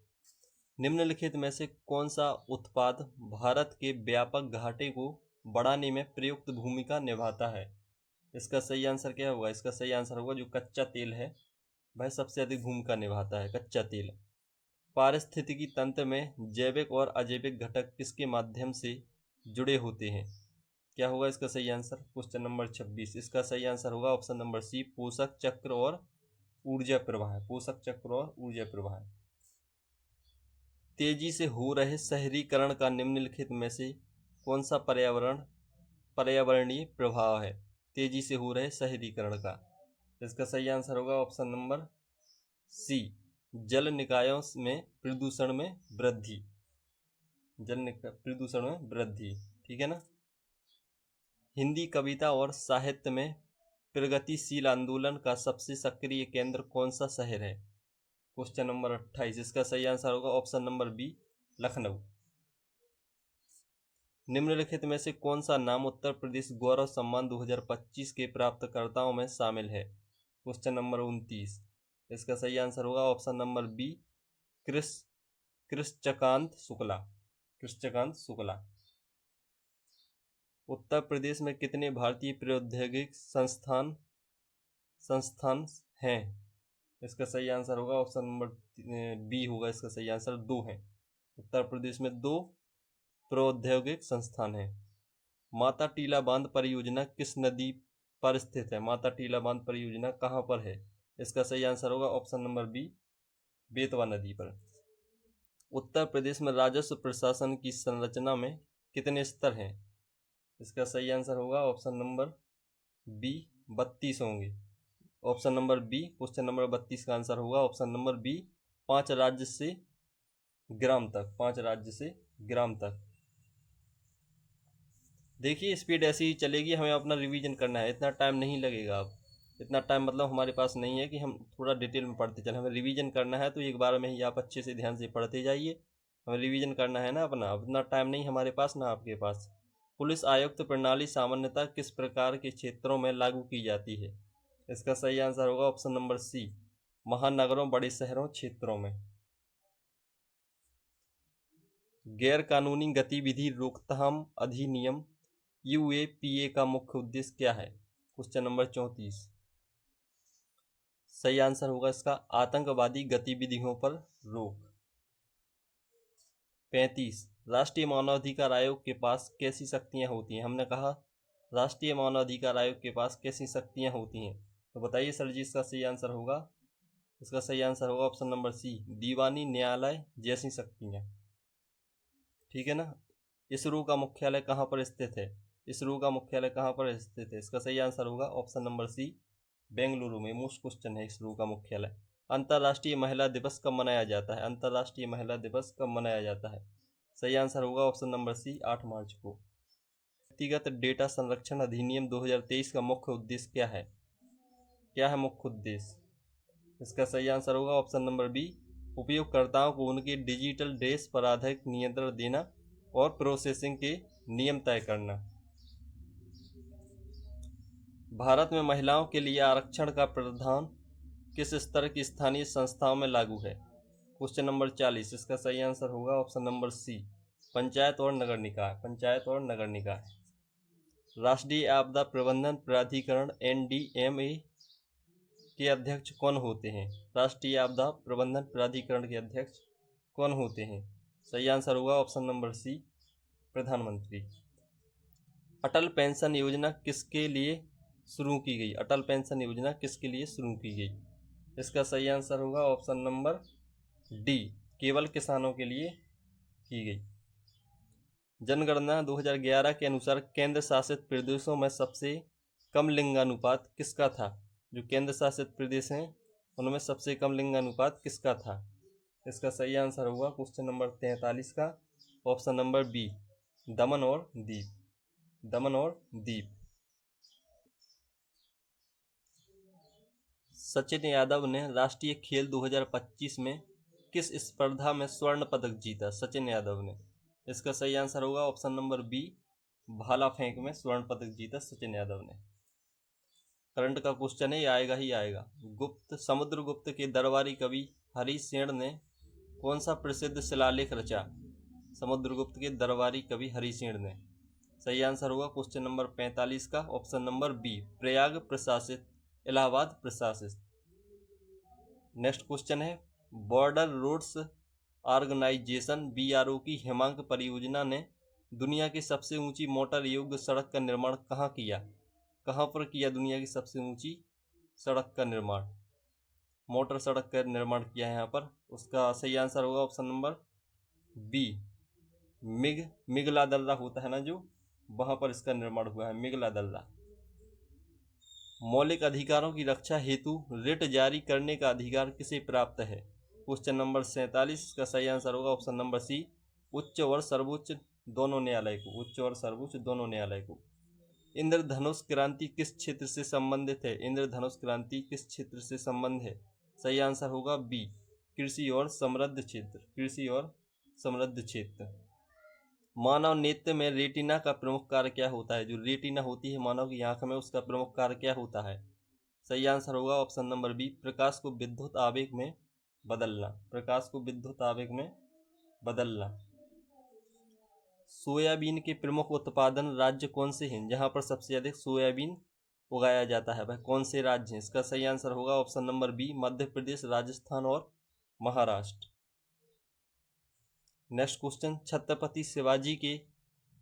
निम्नलिखित में से कौन सा उत्पाद भारत के व्यापक घाटे को बढ़ाने में प्रयुक्त भूमिका निभाता है? इसका सही आंसर क्या होगा? इसका सही आंसर होगा जो कच्चा तेल है वह सबसे अधिक भूमिका निभाता है, कच्चा तेल। पारिस्थितिकी तंत्र में जैविक और अजैविक घटक किसके माध्यम से जुड़े होते हैं? क्या होगा इसका सही आंसर? Question number 26। इसका सही आंसर होगा ऑप्शन नंबर सी, पोषक चक्र और ऊर्जा प्रवाह। पोषक चक्र और ऊर्जा प्रवाह। तेजी से हो रहे शहरीकरण का निम्नलिखित में से कौन सा पर्यावरणीय प्रभाव है? तेजी से हो रहे शहरीकरण का। इसका सही आंसर होगा ऑप्शन नंबर सी, जल निकायों में प्रदूषण में वृद्धि। प्रदूषण में वृद्धि। ठीक है ना। हिंदी कविता और साहित्य में प्रगतिशील आंदोलन का सबसे सक्रिय केंद्र कौन सा शहर है? Question number 28। इसका सही आंसर होगा ऑप्शन नंबर बी, लखनऊ। निम्नलिखित में से कौन सा नाम उत्तर प्रदेश गौरव सम्मान 2025 के प्राप्तकर्ताओं में शामिल है? Question number 29। इसका सही आंसर होगा ऑप्शन नंबर बी, कृष कृष्णकांत शुक्ला। कृष्णकांत शुक्ला। उत्तर प्रदेश में कितने भारतीय प्रौद्योगिक संस्थान हैं? इसका सही आंसर होगा ऑप्शन नंबर बी होगा, इसका सही आंसर 2 है। उत्तर प्रदेश में 2 प्रौद्योगिक संस्थान हैं। माता टीला बांध परियोजना किस नदी पर स्थित है? माता टीला बांध परियोजना कहाँ पर है? इसका सही आंसर होगा ऑप्शन नंबर बी, बेतवा नदी पर। उत्तर प्रदेश में राजस्व प्रशासन की संरचना में कितने स्तर हैं? इसका सही आंसर होगा ऑप्शन नंबर बी, 32 होंगे। Option number B, question number 32 का आंसर होगा ऑप्शन नंबर बी, 5 राज्य से ग्राम तक। 5 राज्य से ग्राम तक। देखिए स्पीड ऐसी ही चलेगी, हमें अपना रिवीजन करना है, इतना टाइम नहीं लगेगा। अब इतना टाइम मतलब हमारे पास नहीं है कि हम थोड़ा डिटेल में पढ़ते चलें, हमें रिवीजन करना है। तो एक बार में ही आप अच्छे से ध्यान से पढ़ते जाइए, हमें रिवीजन करना है ना अपना। अब इतना टाइम नहीं हमारे पास ना आपके पास। पुलिस आयुक्त प्रणाली सामान्यतः किस प्रकार के क्षेत्रों में लागू की जाती है? इसका सही आंसर होगा ऑप्शन नंबर सी, महानगरों, बड़े शहरों, क्षेत्रों में। गैर कानूनी गतिविधि रोकथाम अधिनियम यूएपीए का मुख्य उद्देश्य क्या है? Question number 34। सही आंसर होगा इसका आतंकवादी गतिविधियों पर रोक। 35। राष्ट्रीय मानवाधिकार आयोग के पास कैसी शक्तियां होती हैं? हमने कहा राष्ट्रीय मानवाधिकार आयोग के पास कैसी शक्तियां होती हैं, तो बताइए सर जी इसका सही आंसर होगा। इसका सही आंसर होगा ऑप्शन नंबर सी, दीवानी न्यायालय जैसी शक्तियां। ठीक है ना। इसरो का मुख्यालय कहाँ पर स्थित है? इसरो का मुख्यालय कहाँ पर स्थित है? इसका सही आंसर होगा ऑप्शन नंबर सी, बेंगलुरु में। मोस्ट क्वेश्चन है इसरो का मुख्यालय। अंतर्राष्ट्रीय महिला दिवस कब मनाया जाता है? अंतर्राष्ट्रीय महिला दिवस कब मनाया जाता है? सही आंसर होगा ऑप्शन नंबर सी, 8 मार्च को। व्यक्तिगत डेटा संरक्षण अधिनियम 2023 का मुख्य उद्देश्य क्या है? क्या है मुख्य उद्देश्य? इसका सही आंसर होगा ऑप्शन नंबर बी, उपयोगकर्ताओं को उनके डिजिटल ड्रेस पर आधारित नियंत्रण देना और प्रोसेसिंग के नियम तय करना। भारत में महिलाओं के लिए आरक्षण का प्रावधान किस स्तर की स्थानीय संस्थाओं में लागू है? Question number 40। इसका सही आंसर होगा ऑप्शन नंबर सी, पंचायत और नगर निकाय। पंचायत और नगर निकाय। राष्ट्रीय आपदा प्रबंधन प्राधिकरण एनडीएमए के अध्यक्ष कौन होते हैं? राष्ट्रीय आपदा प्रबंधन प्राधिकरण के अध्यक्ष कौन होते हैं? सही आंसर होगा ऑप्शन नंबर सी, प्रधानमंत्री। अटल पेंशन योजना किसके लिए शुरू की गई? अटल पेंशन योजना किसके लिए शुरू की गई? इसका सही आंसर होगा ऑप्शन नंबर डी, केवल किसानों के लिए की गई। जनगणना 2011 के अनुसार केंद्र शासित प्रदेशों में सबसे कम लिंगानुपात किसका था? जो केंद्र शासित प्रदेश हैं उनमें सबसे कम लिंगानुपात किसका था? इसका सही आंसर होगा क्वेश्चन नंबर 43 का ऑप्शन नंबर बी, दमन और दीव। दमन और दीव। सचिन यादव ने राष्ट्रीय खेल 2025 में किस स्पर्धा में स्वर्ण पदक जीता? सचिन यादव ने। इसका सही आंसर होगा ऑप्शन नंबर बी, भाला फेंक में स्वर्ण पदक जीता सचिन यादव ने। करंट का क्वेश्चन है, ये आएगा ही आएगा। समुद्रगुप्त के दरबारी कवि हरिसेन ने कौन सा प्रसिद्ध शिलालेख रचा? समुद्रगुप्त के दरबारी कवि हरिसेन ने। सही आंसर होगा क्वेश्चन नंबर 45 का ऑप्शन नंबर बी, प्रयाग प्रशासित, इलाहाबाद प्रशासित। नेक्स्ट क्वेश्चन है, बॉर्डर रोड्स ऑर्गेनाइजेशन बीआरओ की हेमांक परियोजना ने दुनिया की सबसे ऊंची मोटर योग्य सड़क का निर्माण कहाँ किया? कहाँ पर किया दुनिया की सबसे ऊंची सड़क का निर्माण? मोटर सड़क का निर्माण किया है यहाँ पर। उसका सही आंसर होगा ऑप्शन नंबर बी, मिगला दर्रा होता है ना जो, वहाँ पर इसका निर्माण हुआ है, मिगला दर्रा। मौलिक अधिकारों की रक्षा हेतु रिट जारी करने का अधिकार किसे प्राप्त है? Question number 47। इसका सही आंसर होगा ऑप्शन नंबर सी, उच्च और सर्वोच्च दोनों न्यायालय को। उच्च और सर्वोच्च दोनों न्यायालय को। इंद्रधनुष क्रांति किस क्षेत्र से संबंधित है? इंद्रधनुष क्रांति किस क्षेत्र से संबंध है? सही आंसर होगा बी, कृषि और समृद्ध क्षेत्र। कृषि और समृद्ध क्षेत्र। मानव नेत्र में रेटिना का प्रमुख कार्य क्या होता है? जो रेटिना होती है मानव की आंख में, उसका प्रमुख कार्य क्या होता है? सही आंसर होगा ऑप्शन नंबर बी, प्रकाश को विद्युत आवेग में बदलना। प्रकाश को विद्युत आवेग में बदलना। सोयाबीन के प्रमुख उत्पादन राज्य कौन से हैं जहां पर सबसे अधिक सोयाबीन उगाया जाता है? वह कौन से राज्य हैं? इसका सही आंसर होगा option number B, Madhya Pradesh, Rajasthan और महाराष्ट्र। नेक्स्ट क्वेश्चन, छत्रपति शिवाजी के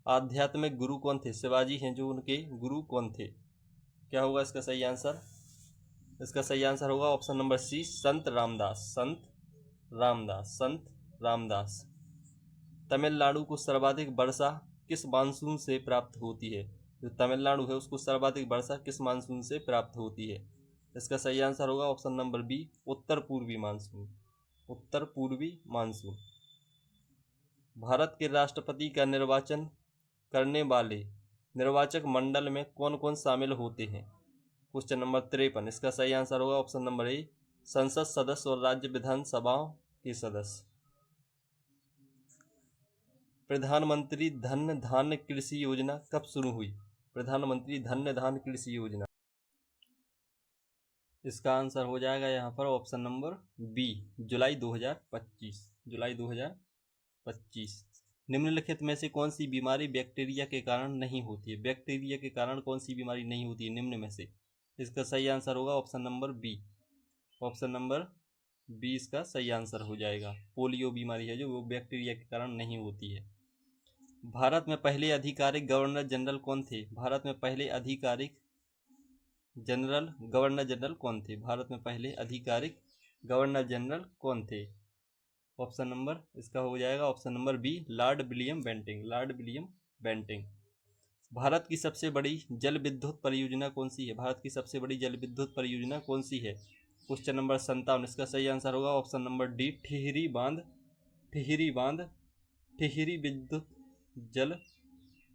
आध्यात्मिक गुरु कौन थे? शिवाजी हैं जो, उनके गुरु कौन थे? क्या होगा इसका सही आंसर? इसका सही आंसर होगा ऑप्शन नंबर सी, संत रामदास। संत रामदास, संत रामदास। तमिलनाडु को सर्वाधिक वर्षा किस मानसून से प्राप्त होती है? जो तमिलनाडु है उसको सर्वाधिक वर्षा किस मानसून से प्राप्त होती है? इसका सही आंसर होगा ऑप्शन नंबर बी, उत्तर पूर्वी मानसून। उत्तर पूर्वी मानसून। भारत के राष्ट्रपति का निर्वाचन करने वाले निर्वाचक मंडल में कौन कौन शामिल होते हैं? Question number 53। इसका सही आंसर होगा ऑप्शन नंबर ए, संसद सदस्य और राज्य विधानसभाओं के सदस्य। प्रधानमंत्री धन धान्य कृषि योजना कब शुरू हुई? प्रधानमंत्री धन धान्य कृषि योजना, इसका आंसर हो जाएगा यहाँ पर ऑप्शन नंबर बी, जुलाई 2025। जुलाई 2025। निम्नलिखित में से कौन सी बीमारी बैक्टीरिया के कारण नहीं होती है? बैक्टीरिया के कारण कौन सी बीमारी नहीं होती है निम्न में से? इसका सही आंसर होगा option number B. Option number B इसका सही आंसर हो जाएगा। पोलियो बीमारी है जो, वो बैक्टीरिया के कारण नहीं होती है। भारत में पहले आधिकारिक गवर्नर जनरल कौन थे? भारत में पहले आधिकारिक गवर्नर जनरल कौन थे? भारत में पहले आधिकारिक गवर्नर जनरल कौन थे? ऑप्शन नंबर इसका हो जाएगा option number B, Lord William Bentinck. Lord William Bentinck. Bharat की सबसे बड़ी जल विद्युत परियोजना कौन सी है? भारत की सबसे बड़ी जल विद्युत परियोजना कौन सी है? Question number 57। इसका सही आंसर होगा ऑप्शन नंबर डी, टिहरी बांध। टिहरी बांध, टिहरी विद्युत जल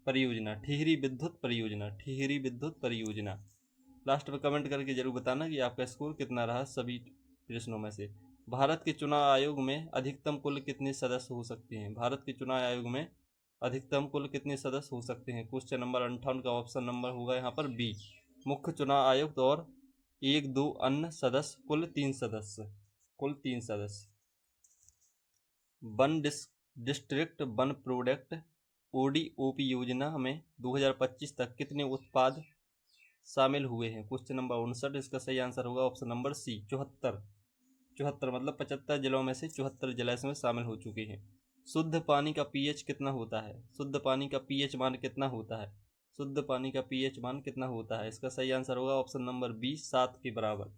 परियोजना, टिहरी विद्युत परियोजना, टिहरी विद्युत परियोजना। लास्ट में कमेंट करके जरूर बताना कि आपका स्कोर कितना रहा सभी प्रश्नों में से। भारत के चुनाव आयोग में अधिकतम कुल कितने सदस्य हो सकते हैं? भारत के चुनाव आयोग में अधिकतम कुल कितने सदस्य हो सकते हैं? क्वेश्चन नंबर 58 का ऑप्शन नंबर होगा यहाँ पर बी, मुख्य चुनाव आयुक्त और 1-2 अन्य सदस्य, कुल 3 सदस्य। कुल 3 सदस्य। One district one product ODOP योजना में 2025 तक कितने उत्पाद शामिल हुए हैं? Question number 59। इसका सही आंसर होगा ऑप्शन नंबर सी, 74। 74 मतलब 75 जिलों में से 74 जिले इसमें शामिल हो चुके हैं। शुद्ध पानी का pH कितना होता है? शुद्ध पानी का pH मान कितना होता है? शुद्ध पानी का pH मान कितना होता है? इसका सही आंसर होगा ऑप्शन नंबर बी, 7 के बराबर।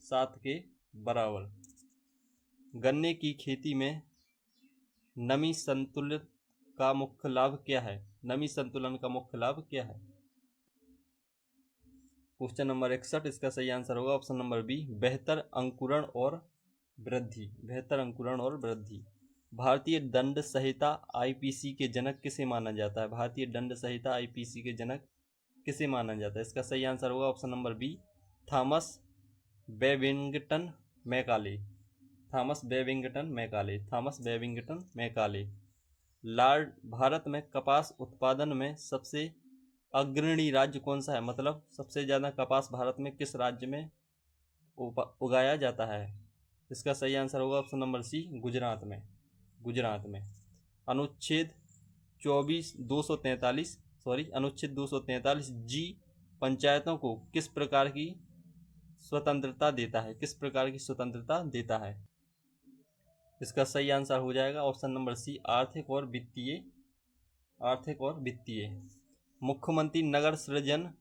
7 के बराबर। गन्ने की खेती में नमी संतुलन का मुख्य लाभ क्या है? नमी संतुलन का मुख्य लाभ क्या है? Question number 61। इसका सही आंसर होगा ऑप्शन नंबर बी, बेहतर अंकुरण और वृद्धि। बेहतर अंकुरण और वृद्धि। भारतीय दंड संहिता IPC के जनक किसे माना जाता है? भारतीय दंड संहिता IPC के जनक किसे माना जाता है? इसका सही आंसर होगा option number B, Thomas Babington Macaulay. Thomas Babington Macaulay. Thomas Babington Macaulay. Bharat में कपास उत्पादन में सबसे अग्रणी राज्य कौन सा है? मतलब सबसे ज़्यादा कपास भारत में किस राज्य में उगाया जाता है? इसका सही आंसर होगा ऑप्शन नंबर सी, गुजरात में। गुजरात में। अनुच्छेद 243 जी पंचायतों को किस प्रकार की स्वतंत्रता देता है? किस प्रकार की स्वतंत्रता देता है? इसका सही आंसर हो जाएगा ऑप्शन नंबर सी, आर्थिक और वित्तीय। आर्थिक और वित्तीय। मुख्यमंत्री नगर सृजन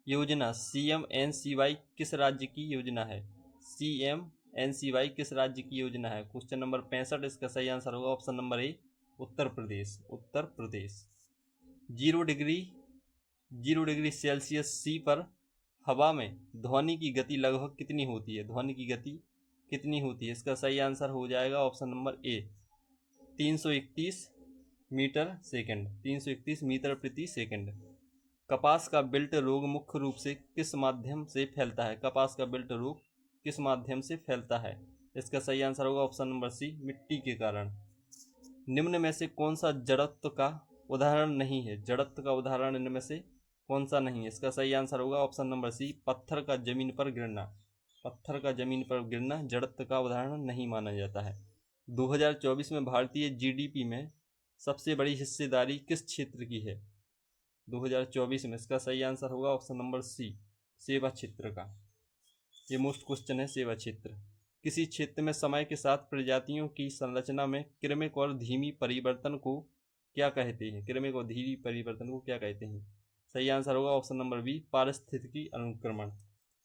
योजना CMNCY किस राज्य की योजना है? CMNCY किस राज्य की योजना है? Question number 65। इसका सही आंसर होगा ऑप्शन नंबर ए, Uttar Pradesh. Uttar Pradesh. 0 degree Celsius C पर हवा में ध्वनि की गति लगभग कितनी होती है? ध्वनि की गति कितनी होती है? इसका सही आंसर हो जाएगा option number A, 331 metre second. 331 metre प्रति सेकंड। कपास का विल्ट रोग मुख्य रूप से किस माध्यम से फैलता है? कपास का विल्ट रोग किस माध्यम से फैलता है? इसका सही आंसर होगा ऑप्शन नंबर सी, मिट्टी के कारण। निम्न में से कौन सा जड़त्व का उदाहरण नहीं है? जड़त्व का उदाहरण इनमें से कौन सा नहीं है? इसका सही आंसर होगा ऑप्शन नंबर सी, पत्थर का जमीन पर गिरना। पत्थर का जमीन पर गिरना जड़त्व का उदाहरण नहीं माना जाता है। 2024 में भारतीय जीडीपी में सबसे बड़ी हिस्सेदारी किस क्षेत्र की है? 2024 में इसका सही आंसर होगा ऑप्शन नंबर सी, सेवा क्षेत्र का। ये मोस्ट क्वेश्चन है, सेवा क्षेत्र। किसी क्षेत्र में समय के साथ प्रजातियों की संरचना में क्रमिक और धीमी परिवर्तन को क्या कहते हैं? क्रमिक और धीमी परिवर्तन को क्या कहते हैं? सही आंसर होगा ऑप्शन नंबर बी, पारिस्थितिकी अनुक्रमण।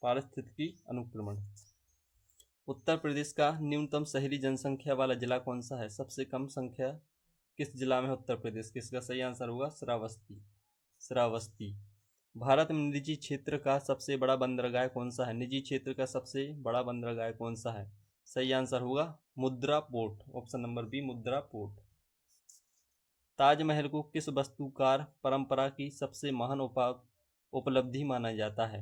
पारिस्थितिकी अनुक्रमण। उत्तर प्रदेश का न्यूनतम शहरी जनसंख्या वाला जिला कौन सा है? सबसे कम संख्या किस जिला में है उत्तर प्रदेश की? इसका सही आंसर होगा श्रावस्ती। श्रावस्ती। भारत में निजी क्षेत्र का सबसे बड़ा बंदरगाह कौन सा है? निजी क्षेत्र का सबसे बड़ा बंदरगाह कौन सा है? सही आंसर होगा मुद्रा पोर्ट, ऑप्शन नंबर बी, मुद्रा पोर्ट। ताजमहल को किस वास्तुकार परंपरा की सबसे महान उपलब्धि माना जाता है?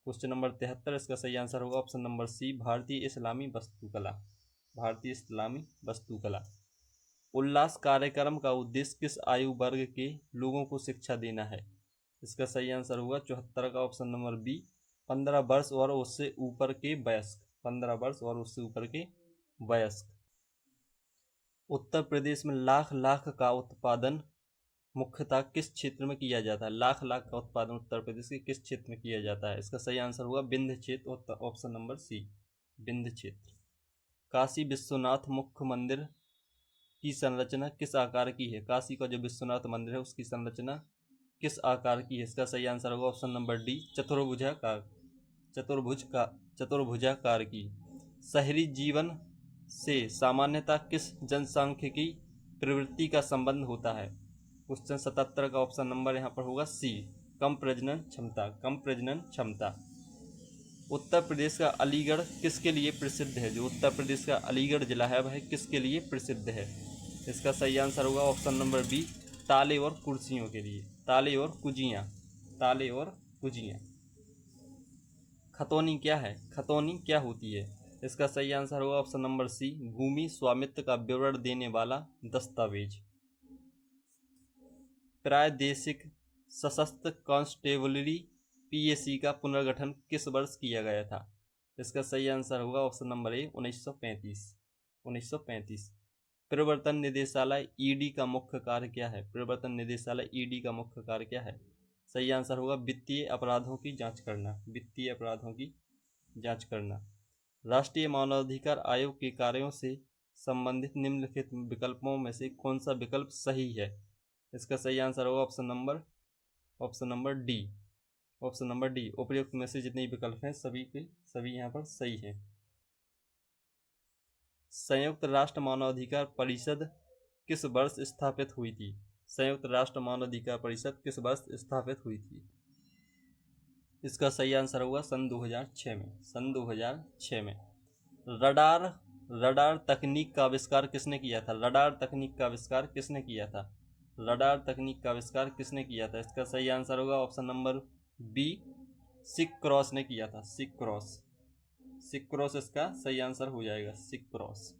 क्वेश्चन नंबर 73, इसका सही आंसर होगा ऑप्शन नंबर सी, भारतीय इस्लामी वास्तुकला। भारतीय इस्लामी वास्तुकला। उल्लास कार्यक्रम का उद्देश्य किस आयु वर्ग के लोगों को शिक्षा देना है? इसका सही आंसर होगा 74 का ऑप्शन नंबर बी, 15 वर्ष और उससे ऊपर के वयस्क। 15 वर्ष और उससे ऊपर के वयस्क। उत्तर प्रदेश में लाख लाख का उत्पादन मुख्यतः किस क्षेत्र में किया जाता है? लाख लाख का उत्पादन उत्तर प्रदेश के किस क्षेत्र में किया जाता है? इसका सही आंसर होगा विंध्य क्षेत्र, ऑप्शन नंबर सी, विंध्य क्षेत्र। काशी विश्वनाथ मुख्य मंदिर की संरचना किस आकार की है? काशी का जो विश्वनाथ मंदिर है उसकी संरचना किस आकार की है? इसका सही आंसर होगा ऑप्शन नंबर डी, चतुर्भुजाकार की। शहरी जीवन से सामान्यतः किस जनसांख्यिकी प्रवृत्ति का संबंध होता है? क्वेश्चन 77 का ऑप्शन नंबर यहाँ पर होगा सी, कम प्रजनन क्षमता। कम प्रजनन क्षमता। उत्तर प्रदेश का अलीगढ़ किसके लिए प्रसिद्ध है? जो उत्तर प्रदेश का अलीगढ़ जिला है वह किसके लिए प्रसिद्ध है? इसका सही आंसर होगा ऑप्शन नंबर बी, ताले और कुर्सियों के लिए। ताले और कुजियाँ। ताले और कुजियाँ। खतौनी क्या है? खतौनी क्या होती है? इसका सही आंसर होगा ऑप्शन नंबर सी, भूमि स्वामित्व का विवरण देने वाला दस्तावेज। प्रादेशिक सशस्त्र कांस्टेबलरी पीएसी का पुनर्गठन किस वर्ष किया गया था? इसका सही आंसर होगा ऑप्शन नंबर ए, 1935। 1935। प्रवर्तन निदेशालय ईडी का मुख्य कार्य क्या है? प्रवर्तन निदेशालय ईडी का मुख्य कार्य क्या है? सही आंसर होगा वित्तीय अपराधों की जांच करना। वित्तीय अपराधों की जांच करना। राष्ट्रीय मानवाधिकार आयोग के कार्यों से संबंधित निम्नलिखित विकल्पों में से कौन सा विकल्प सही है? इसका सही आंसर होगा option number D. Option number D. उपयुक्त में से जितने विकल्प हैं सभी के सभी यहाँ पर सही हैं। संयुक्त राष्ट्र मानवाधिकार परिषद किस वर्ष स्थापित हुई थी? संयुक्त राष्ट्र मानवाधिकार परिषद किस वर्ष स्थापित हुई थी? इसका सही आंसर होगा सन 2006 में। सन 2006 में। रडार तकनीक का आविष्कार किसने किया था? रडार तकनीक का आविष्कार किसने किया था? रडार तकनीक का आविष्कार किसने किया था? इसका सही आंसर होगा ऑप्शन नंबर बी, सिक क्रॉस ने किया था। सिक क्रॉस इसका सही आंसर हो जाएगा, सिक क्रॉस।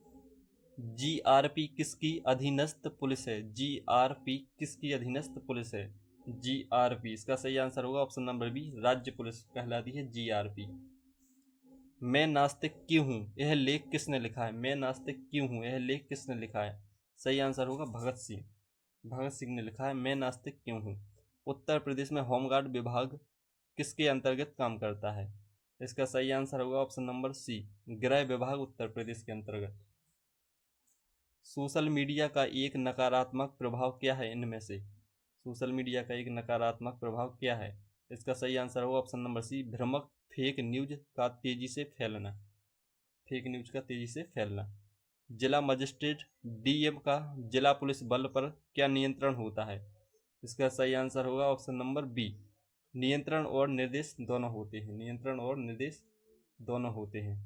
जीआरपी किसकी अधीनस्थ पुलिस है? जीआरपी किसकी अधीनस्थ पुलिस है? जीआरपी। इसका सही आंसर होगा ऑप्शन नंबर बी, राज्य पुलिस कहलाती है जीआरपी। मैं नास्तिक क्यों हूँ यह लेख किसने लिखा है? मैं नास्तिक क्यों हूँ यह लेख किसने लिखा है? सही आंसर होगा भगत सिंह। भगत सिंह ने लिखा है मैं नास्तिक क्यों हूँ। उत्तर प्रदेश में होमगार्ड विभाग किसके अंतर्गत काम करता है? इसका सही आंसर होगा ऑप्शन नंबर सी, गृह विभाग उत्तर प्रदेश के अंतर्गत। सोशल मीडिया का एक नकारात्मक प्रभाव क्या है इनमें से? सोशल मीडिया का एक नकारात्मक प्रभाव क्या है? इसका सही आंसर होगा ऑप्शन नंबर सी, भ्रामक फेक न्यूज का तेजी से फैलना। फेक न्यूज का तेजी से फैलना। जिला मजिस्ट्रेट डीएम का जिला पुलिस बल पर क्या नियंत्रण होता है? इसका सही आंसर होगा ऑप्शन नंबर बी, नियंत्रण और निर्देश दोनों होते हैं। नियंत्रण और निर्देश दोनों होते हैं।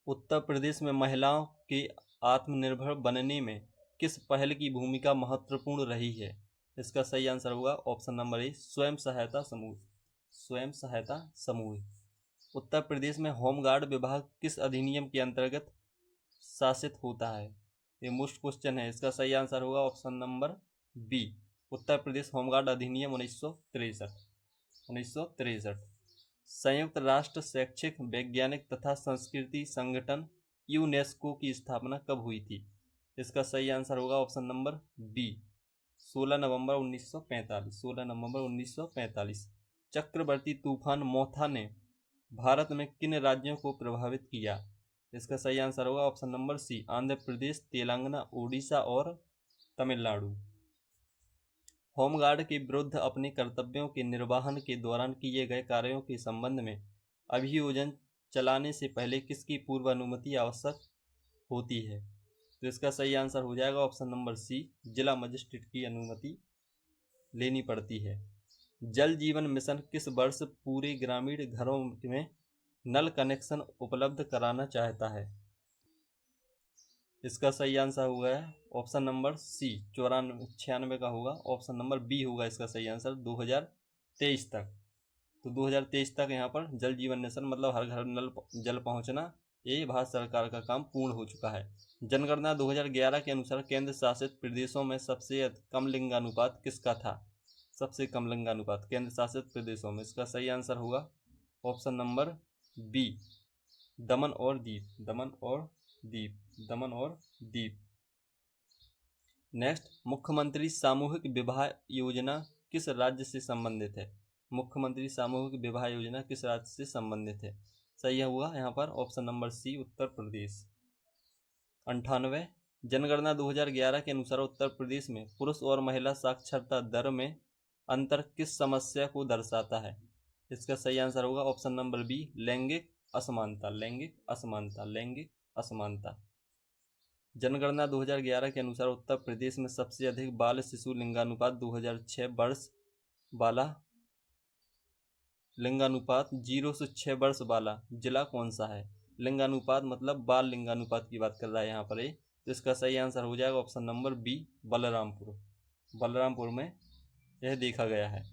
उत्तर प्रदेश में महिलाओं के आत्मनिर्भर बनने में किस पहल की भूमिका महत्वपूर्ण रही है? इसका सही आंसर होगा ऑप्शन नंबर ए, स्वयं सहायता समूह। स्वयं सहायता समूह। उत्तर प्रदेश में होमगार्ड विभाग किस अधिनियम के अंतर्गत शासित होता है? ये मोस्ट क्वेश्चन है। इसका सही आंसर होगा option number B, Uttar Pradesh home guard अधिनियम 1963। संयुक्त राष्ट्र शैक्षिक वैज्ञानिक तथा संस्कृति संगठन यूनेस्को की स्थापना कब हुई थी? इसका सही आंसर होगा ऑप्शन नंबर बी, 16 नवंबर 1945। 16 नवंबर 1945। चक्रवर्ती तूफान मोथा ने भारत में किन राज्यों को प्रभावित किया? इसका सही आंसर होगा ऑप्शन नंबर सी, आंध्र प्रदेश, तेलंगाना, उड़ीसा और तमिलनाडु। होमगार्ड के विरुद्ध अपने कर्तव्यों के निर्वहन के दौरान किए गए कार्यों के संबंध में अभियोजन चलाने से पहले किसकी पूर्व अनुमति आवश्यक होती है? तो इसका सही आंसर हो जाएगा ऑप्शन नंबर सी, जिला मजिस्ट्रेट की अनुमति लेनी पड़ती है। जल जीवन मिशन किस वर्ष पूरे ग्रामीण घरों में नल कनेक्शन उपलब्ध कराना चाहता है? इसका सही आंसर होगा ऑप्शन नंबर सी, 96 का होगा। ऑप्शन नंबर बी होगा इसका सही आंसर, 2023 तक। तो 2023 तक यहाँ पर जल जीवन मिशन मतलब हर घर नल जल पहुँचना, ये भारत सरकार का काम पूर्ण हो चुका है। जनगणना 2011 के अनुसार केंद्र शासित प्रदेशों में सबसे कम लिंगानुपात किसका था? सबसे कम लिंगानुपात केंद्र शासित प्रदेशों में। इसका सही आंसर होगा ऑप्शन नंबर बी, दमन और दीव। दमन और दीव। दमन और दीव। नेक्स्ट, मुख्यमंत्री सामूहिक विवाह योजना किस राज्य से संबंधित है? मुख्यमंत्री सामूहिक विवाह योजना किस राज्य से संबंधित है? सही हुआ यहाँ पर ऑप्शन नंबर सी, उत्तर प्रदेश। 98, जनगणना 2011 के अनुसार उत्तर प्रदेश में पुरुष और महिला साक्षरता दर में अंतर किस समस्या को दर्शाता है? इसका सही आंसर होगा ऑप्शन नंबर बी, लैंगिक असमानता। लैंगिक असमानता। लैंगिक असमानता। जनगणना 2011 के अनुसार उत्तर प्रदेश में सबसे अधिक बाल शिशु लिंगानुपात 2006 वर्ष वाला लिंगानुपात 0 से 6 वर्ष वाला जिला कौन सा है? लिंगानुपात मतलब बाल लिंगानुपात की बात कर रहा है यहाँ पर। तो इसका सही आंसर हो जाएगा option number B, Balrampur. Balrampur में यह देखा गया है।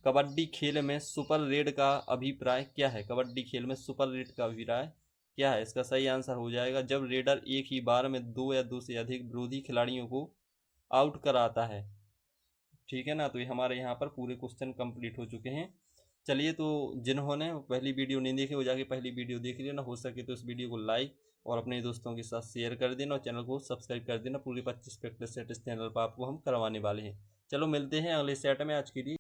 कबड्डी खेल में सुपर रेड का अभिप्राय क्या है? कबड्डी खेल में सुपर रेड का अभिप्राय क्या है? इसका सही आंसर हो जाएगा जब रेडर एक ही बार में 2 या 2 से अधिक विरोधी खिलाड़ियों को आउट कराता है। ठीक है ना। तो ये हमारे यहाँ पर पूरे क्वेश्चन कंप्लीट हो चुके हैं। चलिए, तो जिन्होंने पहली वीडियो नहीं देखी वो जाके पहली वीडियो देख लेना। हो सके तो इस वीडियो को लाइक और अपने दोस्तों के साथ शेयर कर देना और चैनल को सब्सक्राइब कर देना। पूरी 25 प्रैक्टिस सेट इस चैनल पर आपको हम करवाने वाले हैं। चलो मिलते हैं अगले सेट में। आज के लिए